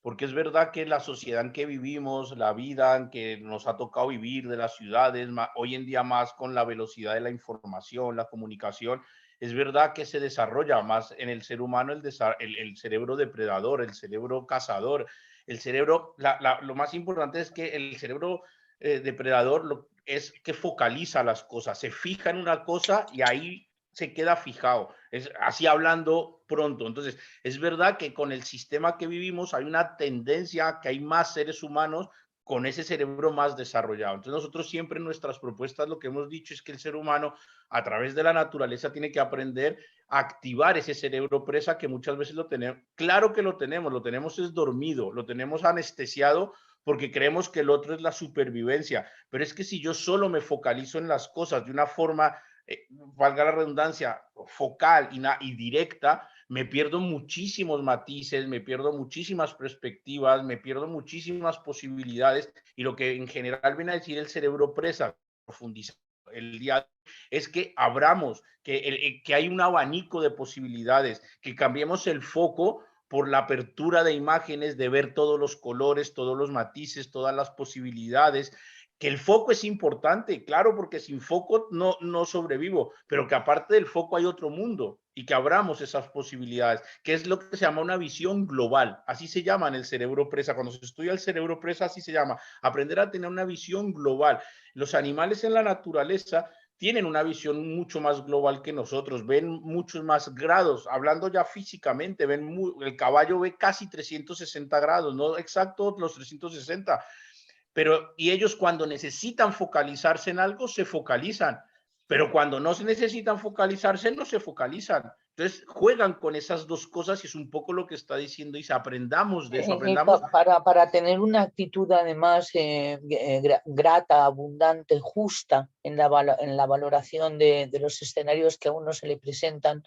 porque es verdad que la sociedad en que vivimos, la vida en que nos ha tocado vivir de las ciudades, hoy en día más con la velocidad de la información, la comunicación, es verdad que se desarrolla más en el ser humano el cerebro depredador, el cerebro cazador, el cerebro, lo más importante es que el cerebro depredador es que focaliza las cosas, se fija en una cosa y ahí se queda fijado, es así hablando pronto. Entonces, es verdad que con el sistema que vivimos hay una tendencia a que hay más seres humanos con ese cerebro más desarrollado. Entonces, nosotros siempre en nuestras propuestas lo que hemos dicho es que el ser humano a través de la naturaleza tiene que aprender a activar ese cerebro presa que muchas veces lo tenemos. Claro que lo tenemos es dormido, lo tenemos anestesiado porque creemos que el otro es la supervivencia. Pero es que si yo solo me focalizo en las cosas de una forma valga la redundancia, focal y directa, me pierdo muchísimos matices, me pierdo muchísimas perspectivas, me pierdo muchísimas posibilidades y lo que en general viene a decir el cerebro presa, profundizar el día es que abramos, que hay un abanico de posibilidades, que cambiemos el foco por la apertura de imágenes, de ver todos los colores, todos los matices, todas las posibilidades, que el foco es importante, claro, porque sin foco no sobrevivo, pero que aparte del foco hay otro mundo y que abramos esas posibilidades, que es lo que se llama una visión global, así se llama en el cerebro presa, cuando se estudia el cerebro presa así se llama, aprender a tener una visión global. Los animales en la naturaleza tienen una visión mucho más global que nosotros, ven muchos más grados, hablando ya físicamente, el caballo ve casi 360 grados, no exacto los 360, pero y ellos cuando necesitan focalizarse en algo, se focalizan, pero cuando no se necesitan focalizarse, no se focalizan. Entonces juegan con esas dos cosas y es un poco lo que está diciendo Isa, aprendamos de eso, aprendamos. Para tener una actitud además grata, abundante, justa en la valoración de los escenarios que a uno se le presentan,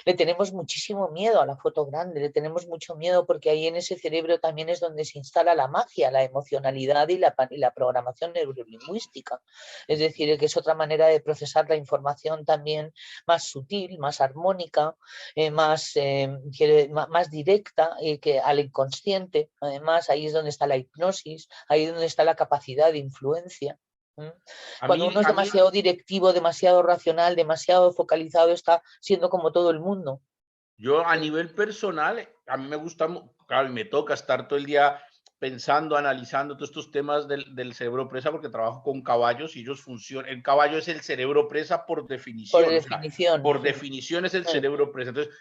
le tenemos muchísimo miedo a la foto grande, le tenemos mucho miedo porque ahí en ese cerebro también es donde se instala la magia, la emocionalidad y la programación neurolingüística. Es decir, que es otra manera de procesar la información también más sutil, más armónica, más directa, que al inconsciente. Además, ahí es donde está la hipnosis, ahí es donde está la capacidad de influencia. Cuando uno es demasiado directivo, demasiado racional, demasiado focalizado, está siendo como todo el mundo. Yo a nivel personal, a mí me gusta, claro, y me toca estar todo el día pensando, analizando todos estos temas del cerebro presa porque trabajo con caballos y ellos funcionan. El caballo es el cerebro presa por definición. Por definición. O sea, por definición es el cerebro presa. Entonces,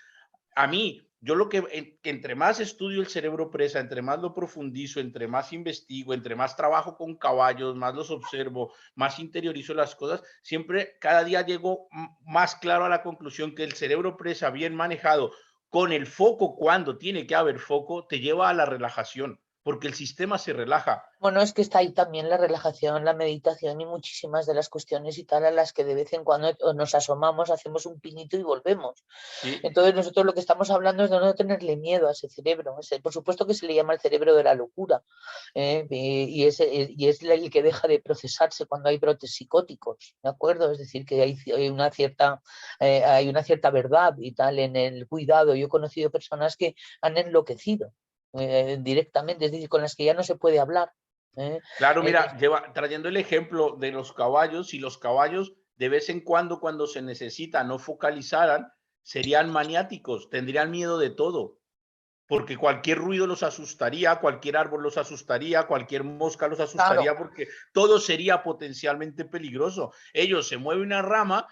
a mí, yo lo que entre más estudio el cerebro presa, entre más lo profundizo, entre más investigo, entre más trabajo con caballos, más los observo, más interiorizo las cosas, siempre cada día llego más claro a la conclusión que el cerebro presa bien manejado con el foco cuando tiene que haber foco, te lleva a la relajación, porque el sistema se relaja. Bueno, es que está ahí también la relajación, la meditación y muchísimas de las cuestiones y tal a las que de vez en cuando nos asomamos, hacemos un pinito y volvemos. Sí. Entonces nosotros lo que estamos hablando es de no tenerle miedo a ese cerebro. Por supuesto que se le llama el cerebro de la locura, y es el que deja de procesarse cuando hay brotes psicóticos, ¿de acuerdo? Es decir, que hay una cierta verdad y tal en el cuidado. Yo he conocido personas que han enloquecido directamente, es decir, con las que ya no se puede hablar. Claro, mira, trayendo el ejemplo de los caballos, si los caballos de vez en cuando se necesita, no focalizaran, serían maniáticos, tendrían miedo de todo, porque cualquier ruido los asustaría, cualquier árbol los asustaría, cualquier mosca los asustaría, claro, porque todo sería potencialmente peligroso. Ellos se mueven una rama,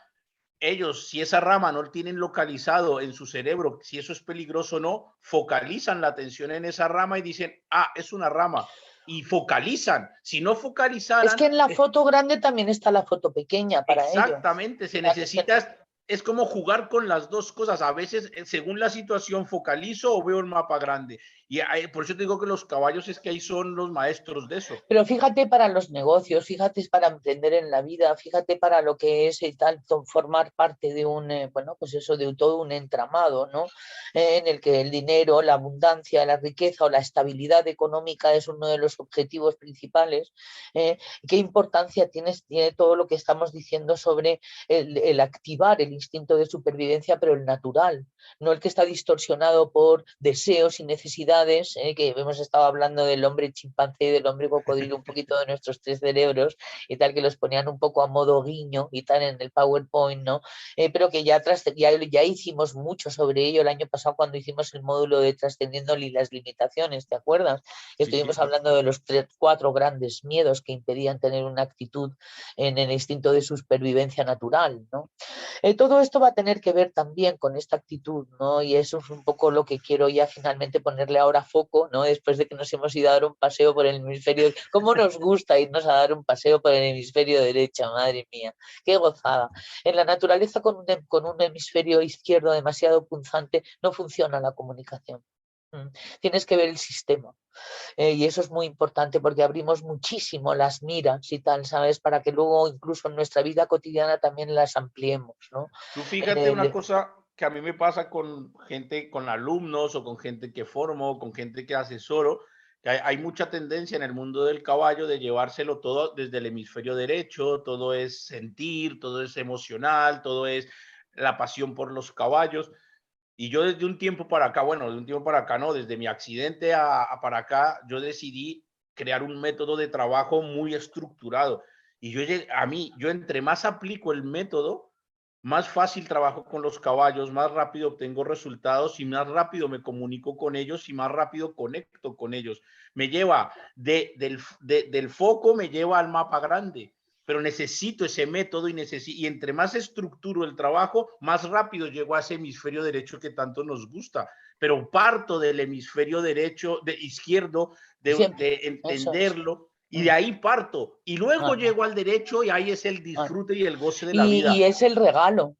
ellos, si esa rama no tienen localizado en su cerebro, si eso es peligroso o no, focalizan la atención en esa rama y dicen, ah, es una rama. Y focalizan. Si no focalizaran... Es que en la foto grande también está la foto pequeña para exactamente, ellos. Se necesita es como jugar con las dos cosas. A veces, según la situación, focalizo o veo el mapa grande. Y por eso te digo que los caballos es que ahí son los maestros de eso. Pero fíjate para los negocios, fíjate para emprender en la vida, fíjate para lo que es y tal, formar parte de un, bueno, pues eso, de todo un entramado, ¿no? En el que el dinero, la abundancia, la riqueza o la estabilidad económica es uno de los objetivos principales. ¿Qué importancia tiene todo lo que estamos diciendo sobre el activar el instinto de supervivencia, pero el natural, no el que está distorsionado por deseos y necesidades, que hemos estado hablando del hombre chimpancé y del hombre cocodrilo, un poquito de nuestros tres cerebros y tal, que los ponían un poco a modo guiño y tal en el PowerPoint, ¿no? Pero que ya hicimos mucho sobre ello el año pasado cuando hicimos el módulo de Trascendiendo las Limitaciones, ¿te acuerdas? Estuvimos hablando de los 4 grandes miedos que impedían tener una actitud en el instinto de supervivencia natural, ¿no? Todo esto va a tener que ver también con esta actitud, ¿no? Y eso es un poco lo que quiero ya finalmente ponerle ahora foco, ¿no? Después de que nos hemos ido a dar un paseo por el hemisferio, ¿cómo nos gusta irnos a dar un paseo por el hemisferio derecho? Madre mía, qué gozada. En la naturaleza con un hemisferio izquierdo demasiado punzante no funciona la comunicación. Tienes que ver el sistema. Y eso es muy importante porque abrimos muchísimo las miras y tal, ¿sabes? Para que luego incluso en nuestra vida cotidiana también las ampliemos, ¿no? Tú fíjate una cosa que a mí me pasa con gente, con alumnos o con gente que formo, con gente que asesoro, que hay mucha tendencia en el mundo del caballo de llevárselo todo desde el hemisferio derecho, todo es sentir, todo es emocional, todo es la pasión por los caballos. Y yo desde un tiempo para acá, bueno, de un tiempo para acá no, desde mi accidente para acá, yo decidí crear un método de trabajo muy estructurado. Y yo entre más aplico el método, más fácil trabajo con los caballos, más rápido obtengo resultados y más rápido me comunico con ellos y más rápido conecto con ellos. Me lleva del foco, me lleva al mapa grande, pero necesito ese método y entre más estructuro el trabajo, más rápido llego a ese hemisferio derecho que tanto nos gusta. Pero parto del hemisferio derecho, izquierdo, de entenderlo. Y de ahí parto. Y luego llego al derecho y ahí es el disfrute y el goce de la vida. Y es el regalo.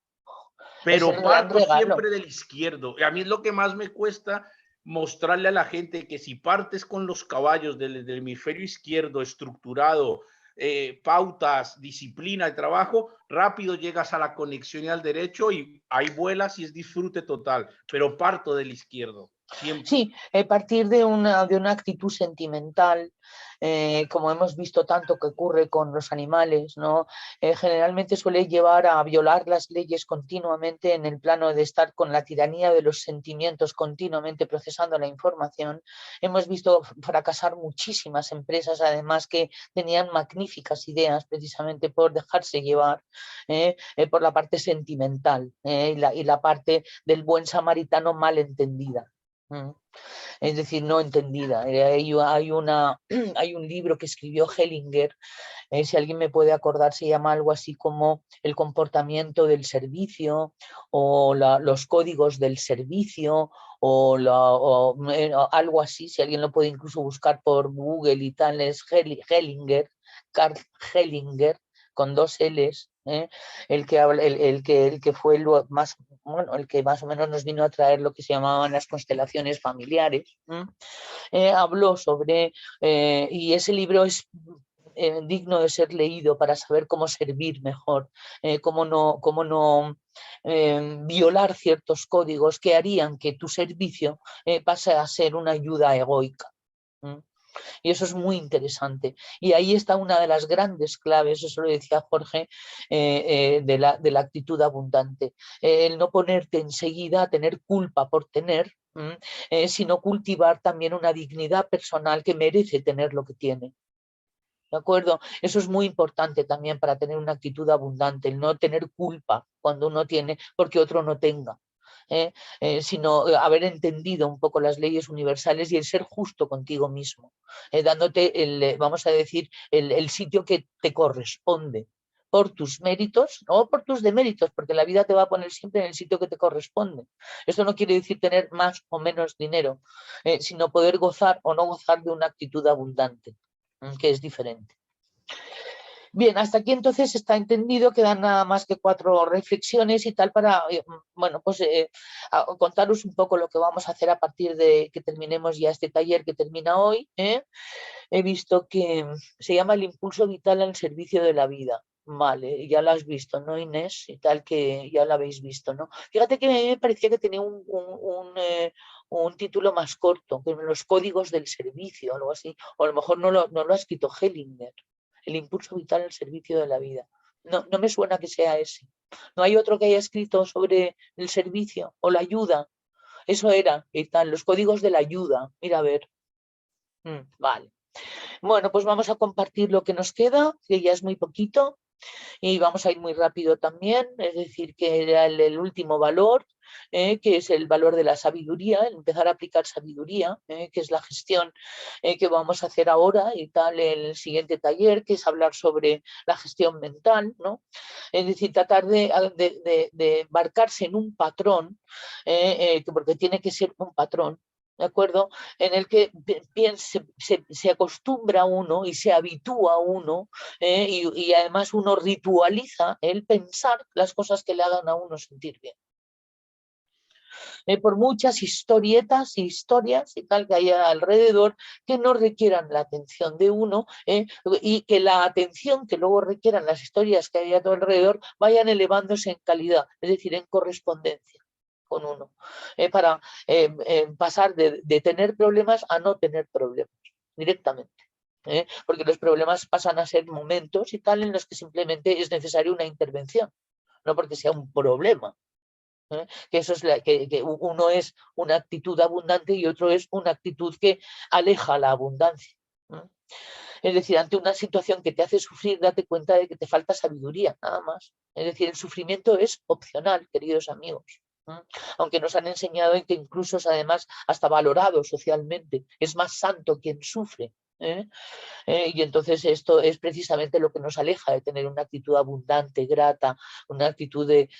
Pero es el gran parto regalo. siempre del izquierdo. Y a mí es lo que más me cuesta mostrarle a la gente que si partes con los caballos del hemisferio izquierdo estructurado, pautas, disciplina y trabajo, rápido llegas a la conexión y al derecho y ahí vuelas y es disfrute total. Pero parto del izquierdo. Siempre. Sí, a partir de una actitud sentimental, como hemos visto tanto que ocurre con los animales, ¿no? Generalmente suele llevar a violar las leyes continuamente en el plano de estar con la tiranía de los sentimientos, continuamente procesando la información. Hemos visto fracasar muchísimas empresas, además, que tenían magníficas ideas precisamente por dejarse llevar por la parte sentimental y la parte del buen samaritano mal entendida. Es decir, no entendida. Hay un libro que escribió Hellinger, si alguien me puede acordar, se llama algo así como El comportamiento del servicio o los códigos del servicio o algo así, si alguien lo puede incluso buscar por Google y tal, es Hellinger, Karl Hellinger, con 2 L's, el que fue el que más o menos nos vino a traer lo que se llamaban las constelaciones familiares. Habló sobre, y ese libro es digno de ser leído para saber cómo servir mejor, cómo no violar ciertos códigos que harían que tu servicio pase a ser una ayuda egoica. Y eso es muy interesante. Y ahí está una de las grandes claves, eso lo decía Jorge, de la actitud abundante. El no ponerte enseguida a tener culpa por tener, sino cultivar también una dignidad personal que merece tener lo que tiene. ¿De acuerdo? Eso es muy importante también para tener una actitud abundante, el no tener culpa cuando uno tiene porque otro no tenga. Sino haber entendido un poco las leyes universales y el ser justo contigo mismo, dándote vamos a decir, el sitio que te corresponde por tus méritos, no por tus deméritos, porque la vida te va a poner siempre en el sitio que te corresponde. Esto no quiere decir tener más o menos dinero, sino poder gozar o no gozar de una actitud abundante, que es diferente. Bien, hasta aquí entonces está entendido, quedan nada más que 4 reflexiones y tal para, bueno, pues contaros un poco lo que vamos a hacer a partir de que terminemos ya este taller que termina hoy. He visto que se llama el impulso vital al servicio de la vida. Vale, ya lo has visto, ¿no, Inés? Y tal, que ya lo habéis visto, ¿no? Fíjate que a mí me parecía que tenía un título más corto, que los códigos del servicio, o algo así, o a lo mejor no lo ha escrito Hellinger, el impulso vital al servicio de la vida. No, no me suena que sea ese. No hay otro que haya escrito sobre el servicio o la ayuda. Eso era, y tal, los códigos de la ayuda. Mira, a ver. Vale. Bueno, pues vamos a compartir lo que nos queda, que ya es muy poquito, y vamos a ir muy rápido también, es decir, que era el último valor, que es el valor de la sabiduría, el empezar a aplicar sabiduría, que es la gestión que vamos a hacer ahora y tal, el siguiente taller, que es hablar sobre la gestión mental, ¿no? Es decir, tratar de embarcarse en un patrón, porque tiene que ser un patrón, ¿de acuerdo? En el que se acostumbra uno y se habitúa uno, y además uno ritualiza el pensar las cosas que le hagan a uno sentir bien. Por muchas historietas y historias y tal que haya alrededor que no requieran la atención de uno, y que la atención que luego requieran las historias que hay a tu alrededor vayan elevándose en calidad, es decir, en correspondencia con uno, para pasar de tener problemas a no tener problemas directamente. Porque los problemas pasan a ser momentos y tal en los que simplemente es necesaria una intervención, no porque sea un problema. Que eso es que uno es una actitud abundante y otro es una actitud que aleja la abundancia. Es decir, ante una situación que te hace sufrir, date cuenta de que te falta sabiduría, nada más. Es decir, el sufrimiento es opcional, queridos amigos. Aunque nos han enseñado en que incluso es además hasta valorado socialmente. Es más santo quien sufre. Y entonces esto es precisamente lo que nos aleja de tener una actitud abundante, grata, una actitud de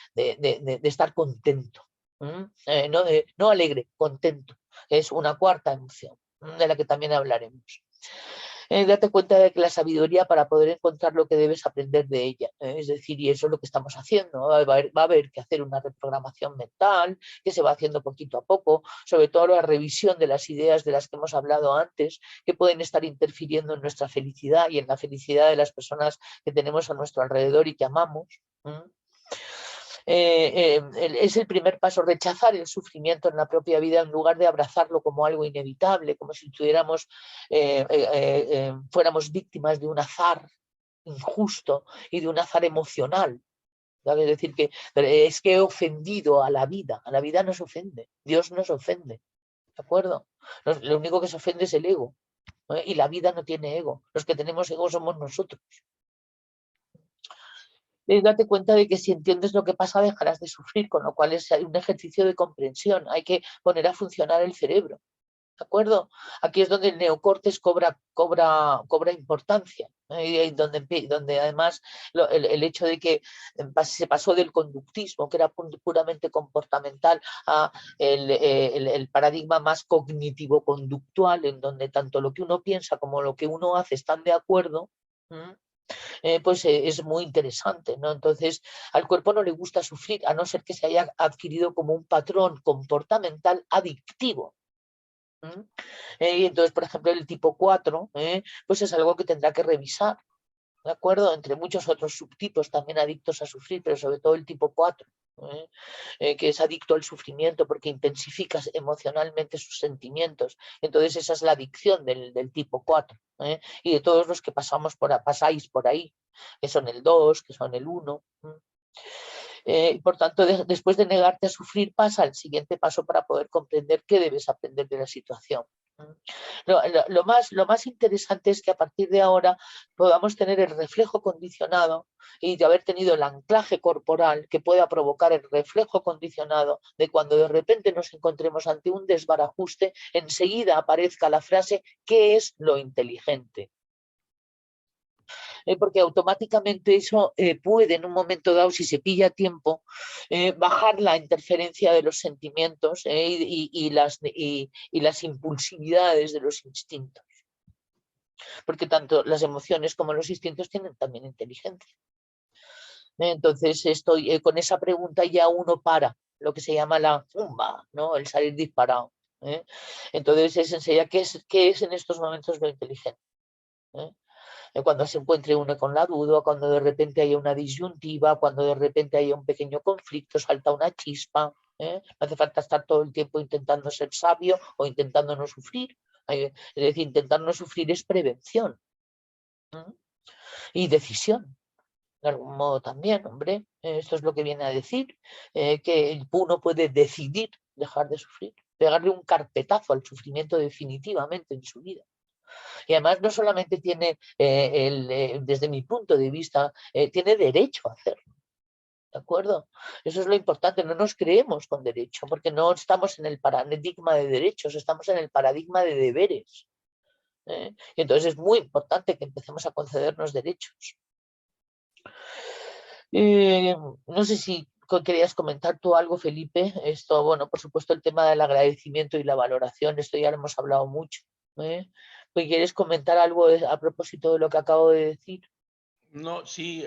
estar contento. No alegre, contento. Es una cuarta emoción, de la que también hablaremos. Date cuenta de que la sabiduría, para poder encontrar lo que debes aprender de ella, es decir, y eso es lo que estamos haciendo, va a haber que hacer una reprogramación mental que se va haciendo poquito a poco, sobre todo la revisión de las ideas de las que hemos hablado antes, que pueden estar interfiriendo en nuestra felicidad y en la felicidad de las personas que tenemos a nuestro alrededor y que amamos. Es el primer paso, rechazar el sufrimiento en la propia vida en lugar de abrazarlo como algo inevitable, como si fuéramos víctimas de un azar injusto y de un azar emocional. ¿Sabes? Es decir, que es que he ofendido a la vida nos ofende, Dios nos ofende, ¿de acuerdo? Lo único que se ofende es el ego, ¿no? Y la vida no tiene ego, los que tenemos ego somos nosotros. Date cuenta de que si entiendes lo que pasa dejarás de sufrir, con lo cual es un ejercicio de comprensión, hay que poner a funcionar el cerebro, ¿de acuerdo? Aquí es donde el neocórtex cobra importancia, y donde además el hecho de que se pasó del conductismo, que era puramente comportamental, a el paradigma más cognitivo-conductual, en donde tanto lo que uno piensa como lo que uno hace están de acuerdo. Pues es muy interesante, ¿no? Entonces, al cuerpo no le gusta sufrir, a no ser que se haya adquirido como un patrón comportamental adictivo. Y entonces, por ejemplo, el tipo 4, pues es algo que tendrá que revisar, ¿de acuerdo? Entre muchos otros subtipos también adictos a sufrir, pero sobre todo el tipo 4, que es adicto al sufrimiento porque intensifica emocionalmente sus sentimientos. Entonces esa es la adicción del tipo 4, y de todos los que pasáis por ahí, que son el 2, que son el 1. Por tanto, después de negarte a sufrir, pasa al siguiente paso para poder comprender qué debes aprender de la situación. Lo más interesante es que a partir de ahora podamos tener el reflejo condicionado y de haber tenido el anclaje corporal que pueda provocar el reflejo condicionado de cuando de repente nos encontremos ante un desbarajuste, enseguida aparezca la frase ¿qué es lo inteligente? Porque automáticamente eso puede en un momento dado, si se pilla a tiempo, bajar la interferencia de los sentimientos y las impulsividades de los instintos. porque tanto las emociones como los instintos tienen también inteligencia. Entonces, con esa pregunta ya uno para lo que se llama la zumba, ¿no? El salir disparado. Entonces, es enseña qué es en estos momentos lo inteligente. Cuando se encuentre uno con la duda, cuando de repente haya una disyuntiva, cuando de repente haya un pequeño conflicto, salta una chispa. No hace falta estar todo el tiempo intentando ser sabio o intentando no sufrir. Es decir, intentar no sufrir es prevención y decisión. De algún modo también, hombre, esto es lo que viene a decir, que uno puede decidir dejar de sufrir, pegarle un carpetazo al sufrimiento definitivamente en su vida. Y además no solamente tiene, desde mi punto de vista, tiene derecho a hacerlo. ¿De acuerdo? Eso es lo importante, no nos creemos con derecho, porque no estamos en el paradigma de derechos, estamos en el paradigma de deberes. Y entonces es muy importante que empecemos a concedernos derechos. No sé si querías comentar tú algo, Felipe. Esto, bueno, por supuesto, el tema del agradecimiento y la valoración, esto ya lo hemos hablado mucho. Pues, ¿quieres comentar algo a propósito de lo que acabo de decir? No, sí,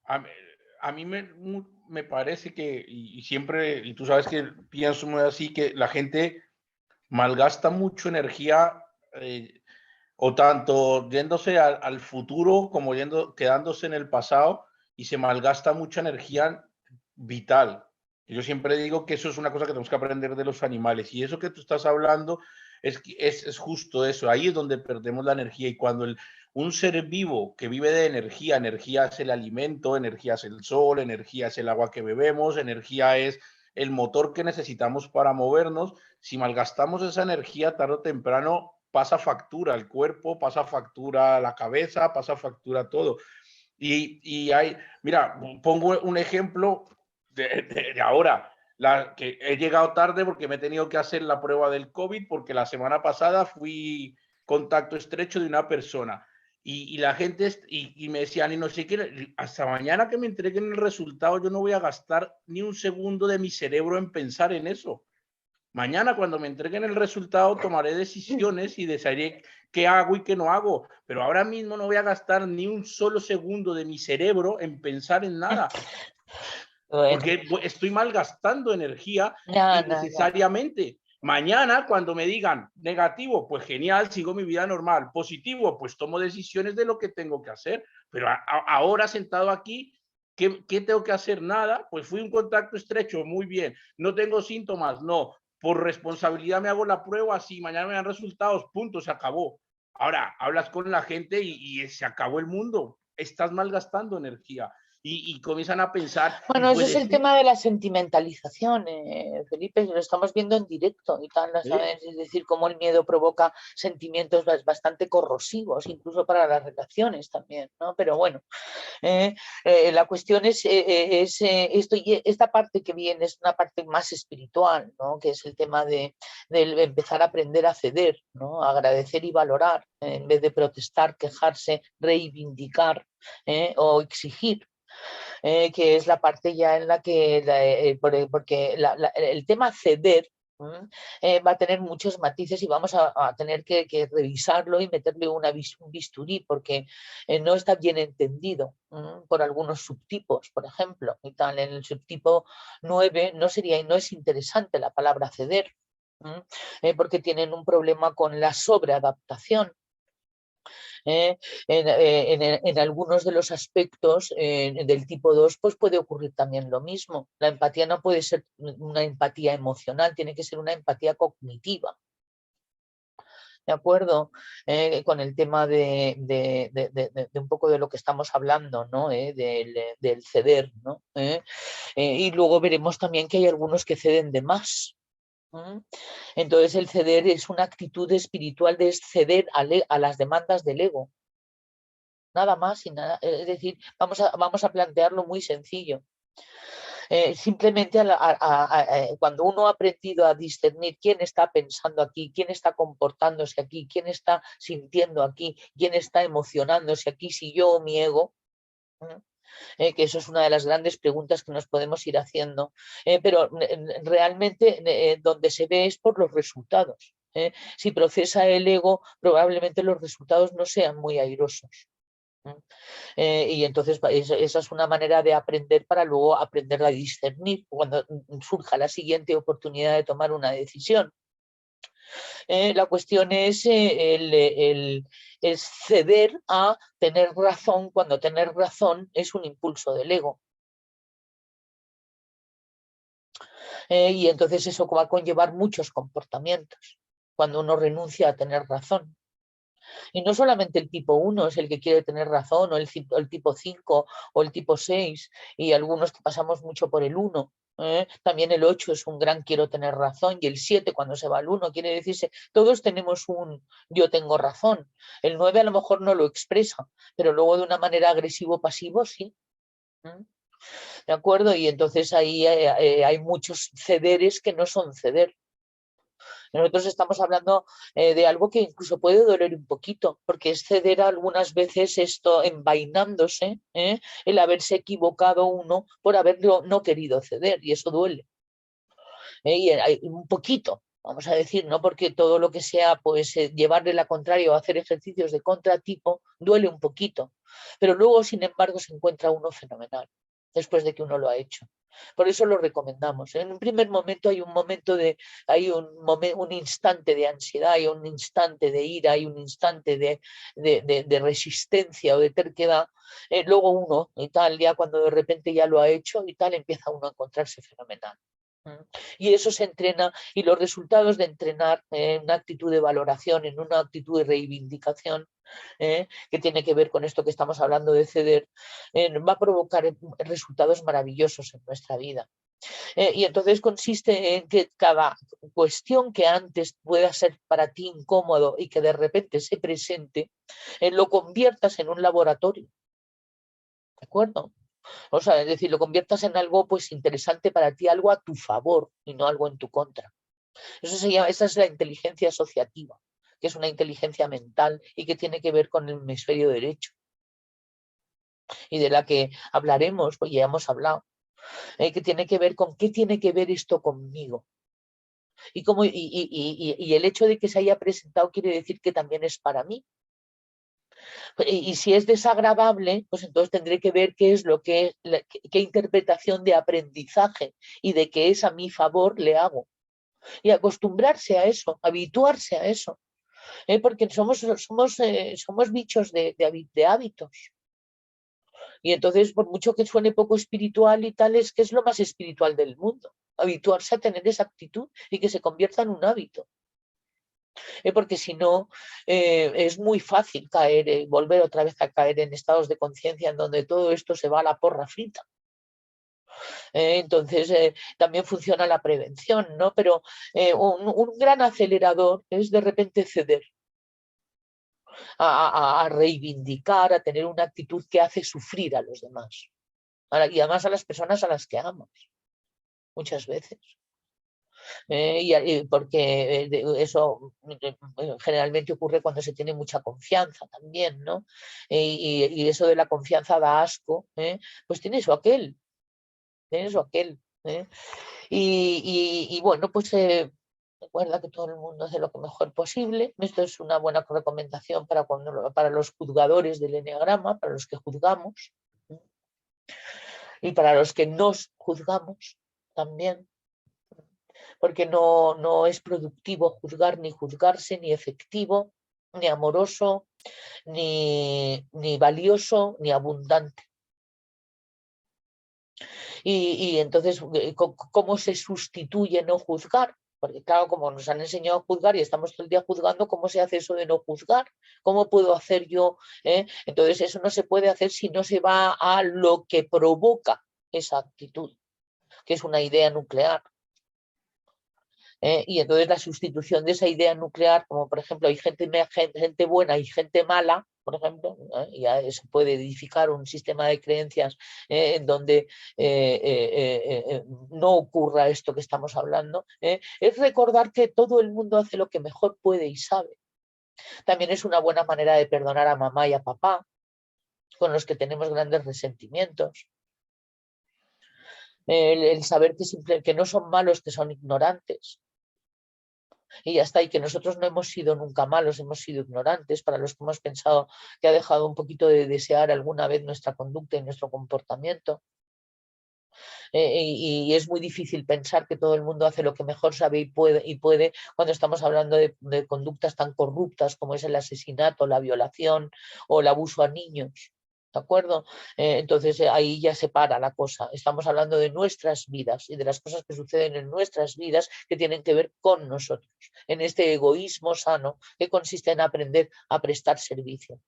a mí me parece que, y siempre, y tú sabes que pienso muy así, que la gente malgasta mucho energía, o tanto yéndose al futuro como quedándose en el pasado, y se malgasta mucha energía vital. Yo siempre digo que eso es una cosa que tenemos que aprender de los animales, y eso que tú estás hablando es justo eso. Ahí es donde perdemos la energía, y cuando un ser vivo que vive de energía, energía es el alimento, energía es el sol, energía es el agua que bebemos, energía es el motor que necesitamos para movernos. Si malgastamos esa energía, tarde o temprano pasa factura al cuerpo, pasa factura a la cabeza, pasa factura todo. Y hay, mira, pongo un ejemplo de ahora, que he llegado tarde porque me he tenido que hacer la prueba del COVID, porque la semana pasada fui contacto estrecho de una persona. Y la gente, y me decían, y no sé qué, hasta mañana que me entreguen el resultado, yo no voy a gastar ni un segundo de mi cerebro en pensar en eso. Mañana, cuando me entreguen el resultado, tomaré decisiones y decidiré qué hago y qué no hago. Pero ahora mismo no voy a gastar ni un solo segundo de mi cerebro en pensar en nada. Bueno, Porque estoy malgastando energía no. innecesariamente. Mañana, cuando me digan negativo, pues genial, sigo mi vida normal. Positivo, pues tomo decisiones de lo que tengo que hacer. Pero ahora, sentado aquí, ¿qué tengo que hacer? Nada. Pues fui un contacto estrecho, muy bien. No tengo síntomas, no. Por responsabilidad me hago la prueba, sí, mañana me dan resultados, punto, se acabó. Ahora, hablas con la gente y se acabó el mundo. Estás malgastando energía. Y comienzan a pensar, y Bueno, ese pues es el tema de la sentimentalización, Felipe, lo estamos viendo en directo y tal, ¿sabes? Es decir, cómo el miedo provoca sentimientos bastante corrosivos, incluso para las relaciones también, ¿no? Pero bueno, la cuestión es esto, y esta parte que viene es una parte más espiritual, ¿no? Que es el tema de empezar a aprender a ceder, ¿no? A agradecer y valorar, en vez de protestar, quejarse, reivindicar o exigir. Que es la parte ya en la que, porque el tema ceder va a tener muchos matices y vamos a tener que revisarlo y meterle un bisturí porque no está bien entendido por algunos subtipos, por ejemplo. Y tal. En el subtipo 9 no es interesante la palabra ceder, porque tienen un problema con la sobreadaptación. En algunos de los aspectos del tipo 2 pues puede ocurrir también lo mismo. La empatía no puede ser una empatía emocional, tiene que ser una empatía cognitiva. ¿De acuerdo? Con el tema de un poco de lo que estamos hablando, ¿no? Del ceder, ¿no? Y luego veremos también que hay algunos que ceden de más. Entonces el ceder es una actitud espiritual de ceder a las demandas del ego. Nada más y nada, es decir, vamos a plantearlo muy sencillo. Simplemente cuando uno ha aprendido a discernir quién está pensando aquí, quién está comportándose aquí, quién está sintiendo aquí, quién está emocionándose aquí, si yo o mi ego, que eso es una de las grandes preguntas que nos podemos ir haciendo, pero realmente donde se ve es por los resultados. Si procesa el ego, probablemente los resultados no sean muy airosos. Y entonces esa es una manera de aprender para luego aprender a discernir cuando surja la siguiente oportunidad de tomar una decisión. La cuestión es el ceder a tener razón cuando tener razón es un impulso del ego. Y entonces eso va a conllevar muchos comportamientos cuando uno renuncia a tener razón. Y no solamente el tipo 1 es el que quiere tener razón, o el tipo 5 o el tipo 6, y algunos que pasamos mucho por el 1. También el 8 es un gran quiero tener razón, y el 7 cuando se va al 1 quiere decirse, todos tenemos un yo tengo razón. El 9 a lo mejor no lo expresa, pero luego de una manera agresivo-pasivo sí. ¿De acuerdo? Y entonces ahí hay muchos cederes que no son ceder. Nosotros estamos hablando de algo que incluso puede doler un poquito, porque es ceder algunas veces esto envainándose, el haberse equivocado uno por haberlo no querido ceder, y eso duele. Y hay un poquito, vamos a decir, no porque todo lo que sea pues llevarle la contraria o hacer ejercicios de contratipo duele un poquito, pero luego sin embargo se encuentra uno fenomenal después de que uno lo ha hecho. Por eso lo recomendamos. En un primer momento hay un instante de ansiedad, hay un instante de ira, hay un instante de resistencia o de terquedad. Luego uno y tal, ya cuando de repente ya lo ha hecho y tal, empieza uno a encontrarse fenomenal. Y eso se entrena, y los resultados de entrenar en una actitud de valoración, en una actitud de reivindicación, que tiene que ver con esto que estamos hablando de ceder, va a provocar resultados maravillosos en nuestra vida. Y entonces consiste en que cada cuestión que antes pueda ser para ti incómodo y que de repente se presente, lo conviertas en un laboratorio. ¿De acuerdo? O sea, es decir, lo conviertas en algo pues interesante para ti, algo a tu favor y no algo en tu contra. Esa es la inteligencia asociativa, que es una inteligencia mental y que tiene que ver con el hemisferio derecho. Y de la que hablaremos, pues ya hemos hablado, que tiene que ver con qué tiene que ver esto conmigo. Y el hecho de que se haya presentado quiere decir que también es para mí. Y si es desagradable, pues entonces tendré que ver qué es qué interpretación de aprendizaje y de qué es a mi favor le hago. Y acostumbrarse a eso, habituarse a eso. Porque somos bichos de hábitos. Y entonces, por mucho que suene poco espiritual y tal, es que es lo más espiritual del mundo. Habituarse a tener esa actitud y que se convierta en un hábito. Porque si no, es muy fácil caer, volver otra vez a caer en estados de conciencia en donde todo esto se va a la porra frita. Entonces, también funciona la prevención, ¿no? Pero un gran acelerador es de repente ceder, a reivindicar, a tener una actitud que hace sufrir a los demás. Y además a las personas a las que amas, muchas veces. Porque eso generalmente ocurre cuando se tiene mucha confianza también, ¿no? Y eso de la confianza da asco, pues tiene eso aquel, tiene eso aquel. Y bueno, pues recuerda que todo el mundo hace lo que mejor posible. Esto es una buena recomendación para los juzgadores del eneagrama, para los que juzgamos, y para los que nos juzgamos también. Porque no es productivo juzgar ni juzgarse, ni efectivo, ni amoroso, ni valioso, ni abundante. Y entonces, ¿cómo se sustituye no juzgar? Porque claro, como nos han enseñado a juzgar y estamos todo el día juzgando, ¿cómo se hace eso de no juzgar? ¿Cómo puedo hacer yo? Entonces eso no se puede hacer si no se va a lo que provoca esa actitud, que es una idea nuclear. Y entonces la sustitución de esa idea nuclear, como por ejemplo hay gente buena y gente mala, por ejemplo, ya se puede edificar un sistema de creencias en donde no ocurra esto que estamos hablando, es recordar que todo el mundo hace lo que mejor puede y sabe. También es una buena manera de perdonar a mamá y a papá, con los que tenemos grandes resentimientos. El saber que no son malos, que son ignorantes. y ya está, y que nosotros no hemos sido nunca malos, hemos sido ignorantes, para los que hemos pensado que ha dejado un poquito de desear alguna vez nuestra conducta y nuestro comportamiento. Y es muy difícil pensar que todo el mundo hace lo que mejor sabe y puede cuando estamos hablando de conductas tan corruptas como es el asesinato, la violación o el abuso a niños. ¿De acuerdo? Entonces ahí ya se para la cosa. Estamos hablando de nuestras vidas y de las cosas que suceden en nuestras vidas que tienen que ver con nosotros, en este egoísmo sano que consiste en aprender a prestar servicio.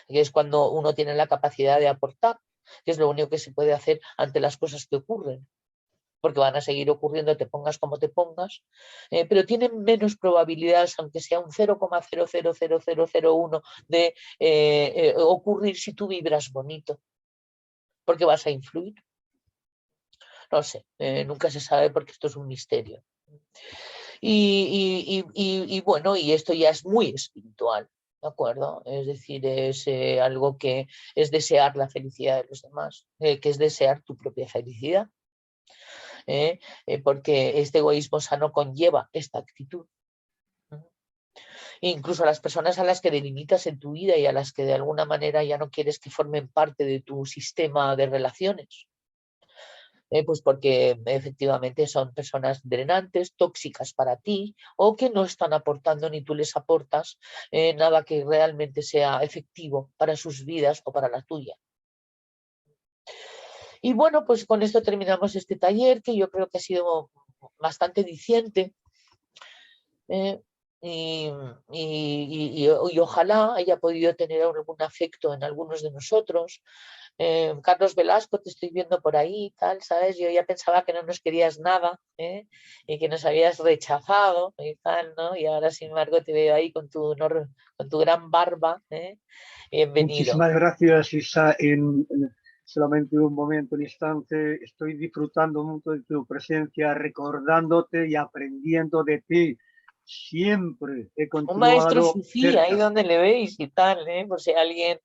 Y es cuando uno tiene la capacidad de aportar, que es lo único que se puede hacer ante las cosas que ocurren, porque van a seguir ocurriendo, te pongas como te pongas, pero tienen menos probabilidades, aunque sea un 0,000001 de ocurrir si tú vibras bonito, porque vas a influir. No sé, nunca se sabe porque esto es un misterio. Y bueno, y esto ya es muy espiritual. ¿De acuerdo? Es decir, es algo que es desear la felicidad de los demás, que es desear tu propia felicidad, porque este egoísmo sano conlleva esta actitud. Incluso a las personas a las que delimitas en tu vida y a las que de alguna manera ya no quieres que formen parte de tu sistema de relaciones. Pues porque efectivamente son personas drenantes, tóxicas para ti o que no están aportando ni tú les aportas nada que realmente sea efectivo para sus vidas o para la tuya. Y bueno, pues con esto terminamos este taller que yo creo que ha sido bastante diciente. Y ojalá haya podido tener algún afecto en algunos de nosotros. Carlos Velasco, te estoy viendo por ahí, tal, ¿sabes? Yo ya pensaba que no nos querías nada, y que nos habías rechazado y tal, ¿no? Y ahora, sin embargo, te veo ahí con tu gran barba, Bienvenido. Muchísimas gracias, Isa. Solamente un momento, un instante. Estoy disfrutando mucho de tu presencia, recordándote y aprendiendo de ti. Siempre he Un maestro continuado sufí, cerca. ahí donde le veis y tal, por si a alguien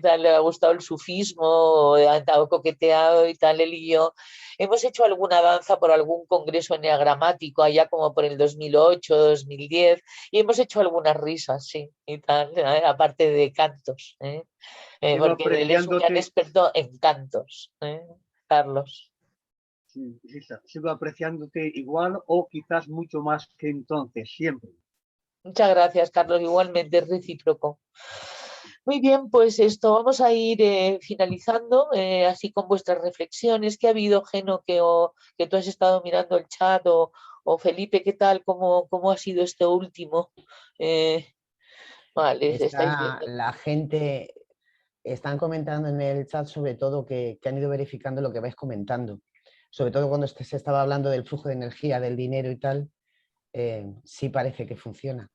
tal, le ha gustado el sufismo, o ha estado coqueteado y tal, él y yo hemos hecho alguna danza por algún congreso enneagramático allá como por el 2008, 2010, y hemos hecho algunas risas, sí, y tal, aparte de cantos, Sigo porque él es un gran apreciándote. experto en cantos, Carlos. Sí, Isa, sigo apreciándote igual o quizás mucho más que entonces, siempre. Muchas gracias, Carlos, igualmente es recíproco. Muy bien, pues esto vamos a ir finalizando, así con vuestras reflexiones. ¿Qué ha habido, Geno, que tú has estado mirando el chat? O Felipe, ¿qué tal? ¿Cómo ha sido este último? Vale, estáis viendo. La gente están comentando en el chat sobre todo que han ido verificando lo que vais comentando. Sobre todo cuando se estaba hablando del flujo de energía, del dinero y tal, sí parece que funciona.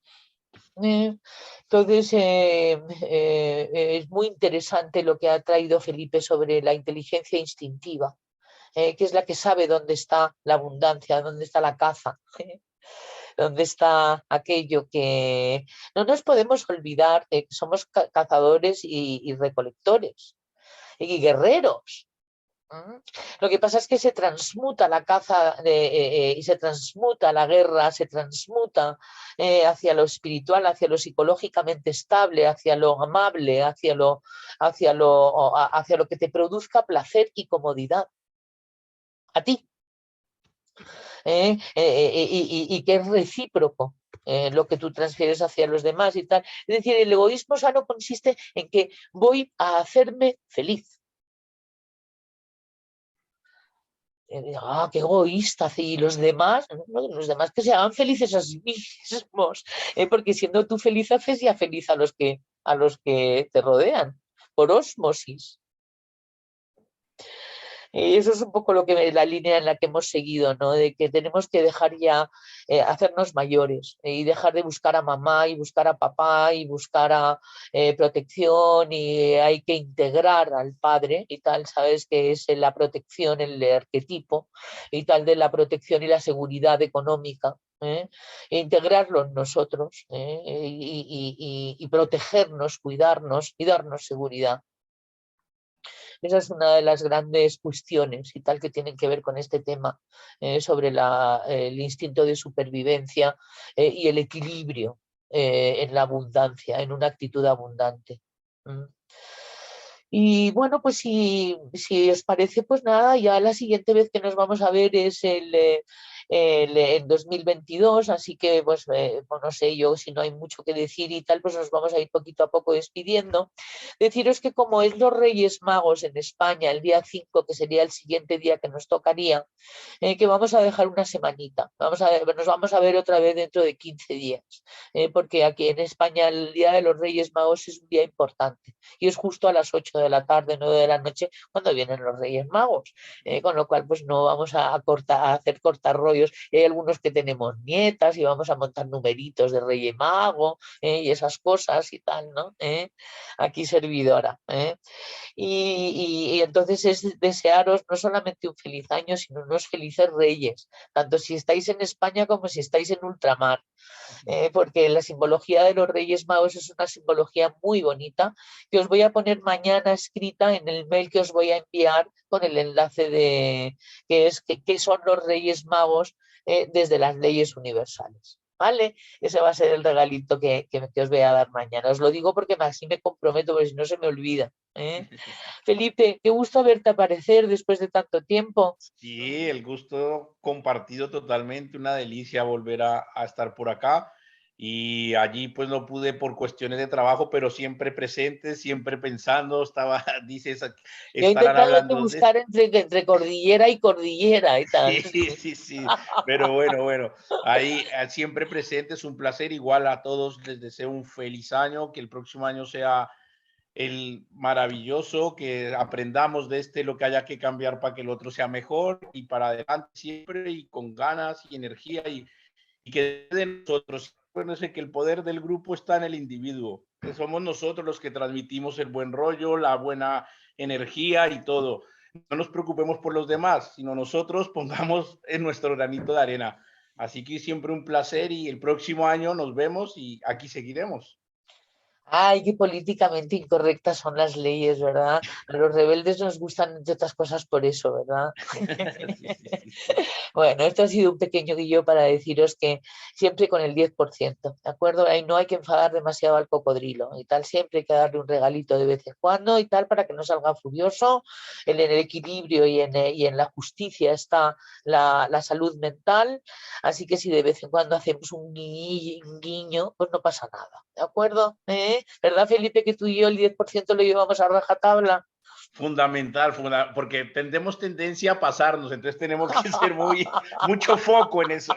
Entonces, es muy interesante lo que ha traído Felipe sobre la inteligencia instintiva, que es la que sabe dónde está la abundancia, dónde está la caza, dónde está aquello que... No nos podemos olvidar de que somos cazadores y recolectores y guerreros. Lo que pasa es que se transmuta la caza y se transmuta la guerra, se transmuta hacia lo espiritual, hacia lo psicológicamente estable, hacia lo amable, hacia lo que te produzca placer y comodidad a ti, y que es recíproco. Lo que tú transfieres hacia los demás y tal. Es decir, el egoísmo sano consiste en que voy a hacerme feliz. Qué egoísta, y los demás, ¿no? Los demás que se hagan felices a sí mismos, porque siendo tú feliz haces ya feliz a los que te rodean, por ósmosis. Y eso es un poco la línea en la que hemos seguido, ¿no? De que tenemos que dejar ya hacernos mayores y dejar de buscar a mamá y buscar a papá y buscar a protección, y hay que integrar al padre y tal, ¿sabes? Que es la protección, el arquetipo y tal de la protección y la seguridad económica. E integrarlo en nosotros, y protegernos, cuidarnos y darnos seguridad. Esa es una de las grandes cuestiones y tal que tienen que ver con este tema sobre el instinto de supervivencia y el equilibrio en la abundancia, en una actitud abundante. Y bueno, pues si os parece, pues nada, ya la siguiente vez que nos vamos a ver es en 2022, así que pues no sé, yo si no hay mucho que decir y tal, pues nos vamos a ir poquito a poco despidiendo. Deciros que como es los Reyes Magos en España, el día 5, que sería el siguiente día que nos tocaría, que vamos a dejar una semanita, nos vamos a ver otra vez dentro de 15 días, porque aquí en España el Día de los Reyes Magos es un día importante y es justo a las 8 de la tarde, 9 de la noche, cuando vienen los Reyes Magos, con lo cual pues no vamos a hacer cortar rollos. Y hay algunos que tenemos nietas y vamos a montar numeritos de Reyes Mago y esas cosas y tal, ¿no? Aquí servidora. Y entonces es desearos no solamente un feliz año, sino unos felices Reyes, tanto si estáis en España como si estáis en ultramar, porque la simbología de los Reyes Magos es una simbología muy bonita, que os voy a poner mañana escrita en el mail que os voy a enviar con el enlace de qué son los Reyes Magos desde las leyes universales. ¿Vale? Ese va a ser el regalito que os voy a dar mañana. Os lo digo porque así me comprometo, porque si no se me olvida. Felipe, qué gusto verte aparecer después de tanto tiempo. Sí, el gusto compartido totalmente, una delicia volver a estar por acá. Y allí pues no pude por cuestiones de trabajo, pero siempre presente, siempre pensando, dices, Yo he estarán intentado hablando de buscar entre cordillera y cordillera y tal. sí, pero bueno, ahí siempre presente, es un placer, igual a todos les deseo un feliz año, que el próximo año sea el maravilloso, que aprendamos de lo que haya que cambiar para que el otro sea mejor y para adelante siempre y con ganas y energía y que de nosotros, bueno, sé que el poder del grupo está en el individuo, que somos nosotros los que transmitimos el buen rollo, la buena energía y todo. No nos preocupemos por los demás, sino nosotros pongamos en nuestro granito de arena. Así que siempre un placer y el próximo año nos vemos y aquí seguiremos. Ay, qué políticamente incorrectas son las leyes, ¿verdad? A los rebeldes nos gustan, entre otras cosas, por eso, ¿verdad? Sí. Bueno, esto ha sido un pequeño guillo para deciros que siempre con el 10%, ¿de acuerdo? Ahí no hay que enfadar demasiado al cocodrilo y tal, siempre hay que darle un regalito de vez en cuando y tal para que no salga furioso. En el equilibrio y en la justicia está la salud mental, así que si de vez en cuando hacemos un guiño, pues no pasa nada, ¿de acuerdo? ¿Verdad, Felipe, que tú y yo el 10% lo llevamos a rajatabla? Fundamental, porque tendemos tendencia a pasarnos, entonces tenemos que ser mucho foco en eso.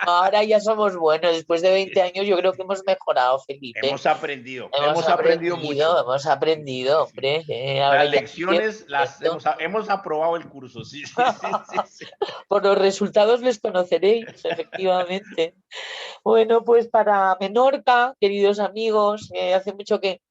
Ahora ya somos buenos, después de 20 años yo creo que hemos mejorado, Felipe. Hemos aprendido mucho. Hemos aprendido, hombre. Ahora Las ya lecciones hemos aprobado el curso, sí. Por los resultados les conoceréis, efectivamente. Bueno, pues para Menorca, queridos amigos, hace mucho que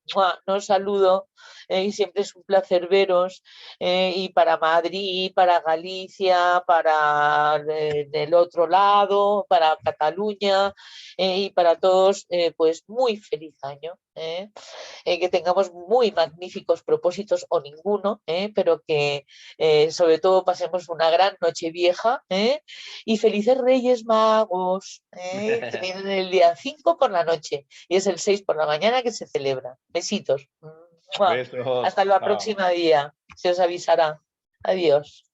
no os saludo y siempre es un placer veros. Y para Madrid, para Galicia, para del otro lado, para Cataluña y para todos, pues muy feliz año. Que tengamos muy magníficos propósitos o ninguno, pero que sobre todo pasemos una gran noche vieja y felices Reyes Magos, que vienen el día 5 por la noche y es el 6 por la mañana que se celebra. Besitos. ¡Mua! Besos. Hasta la Chao. próxima día. Se os avisará. Adiós.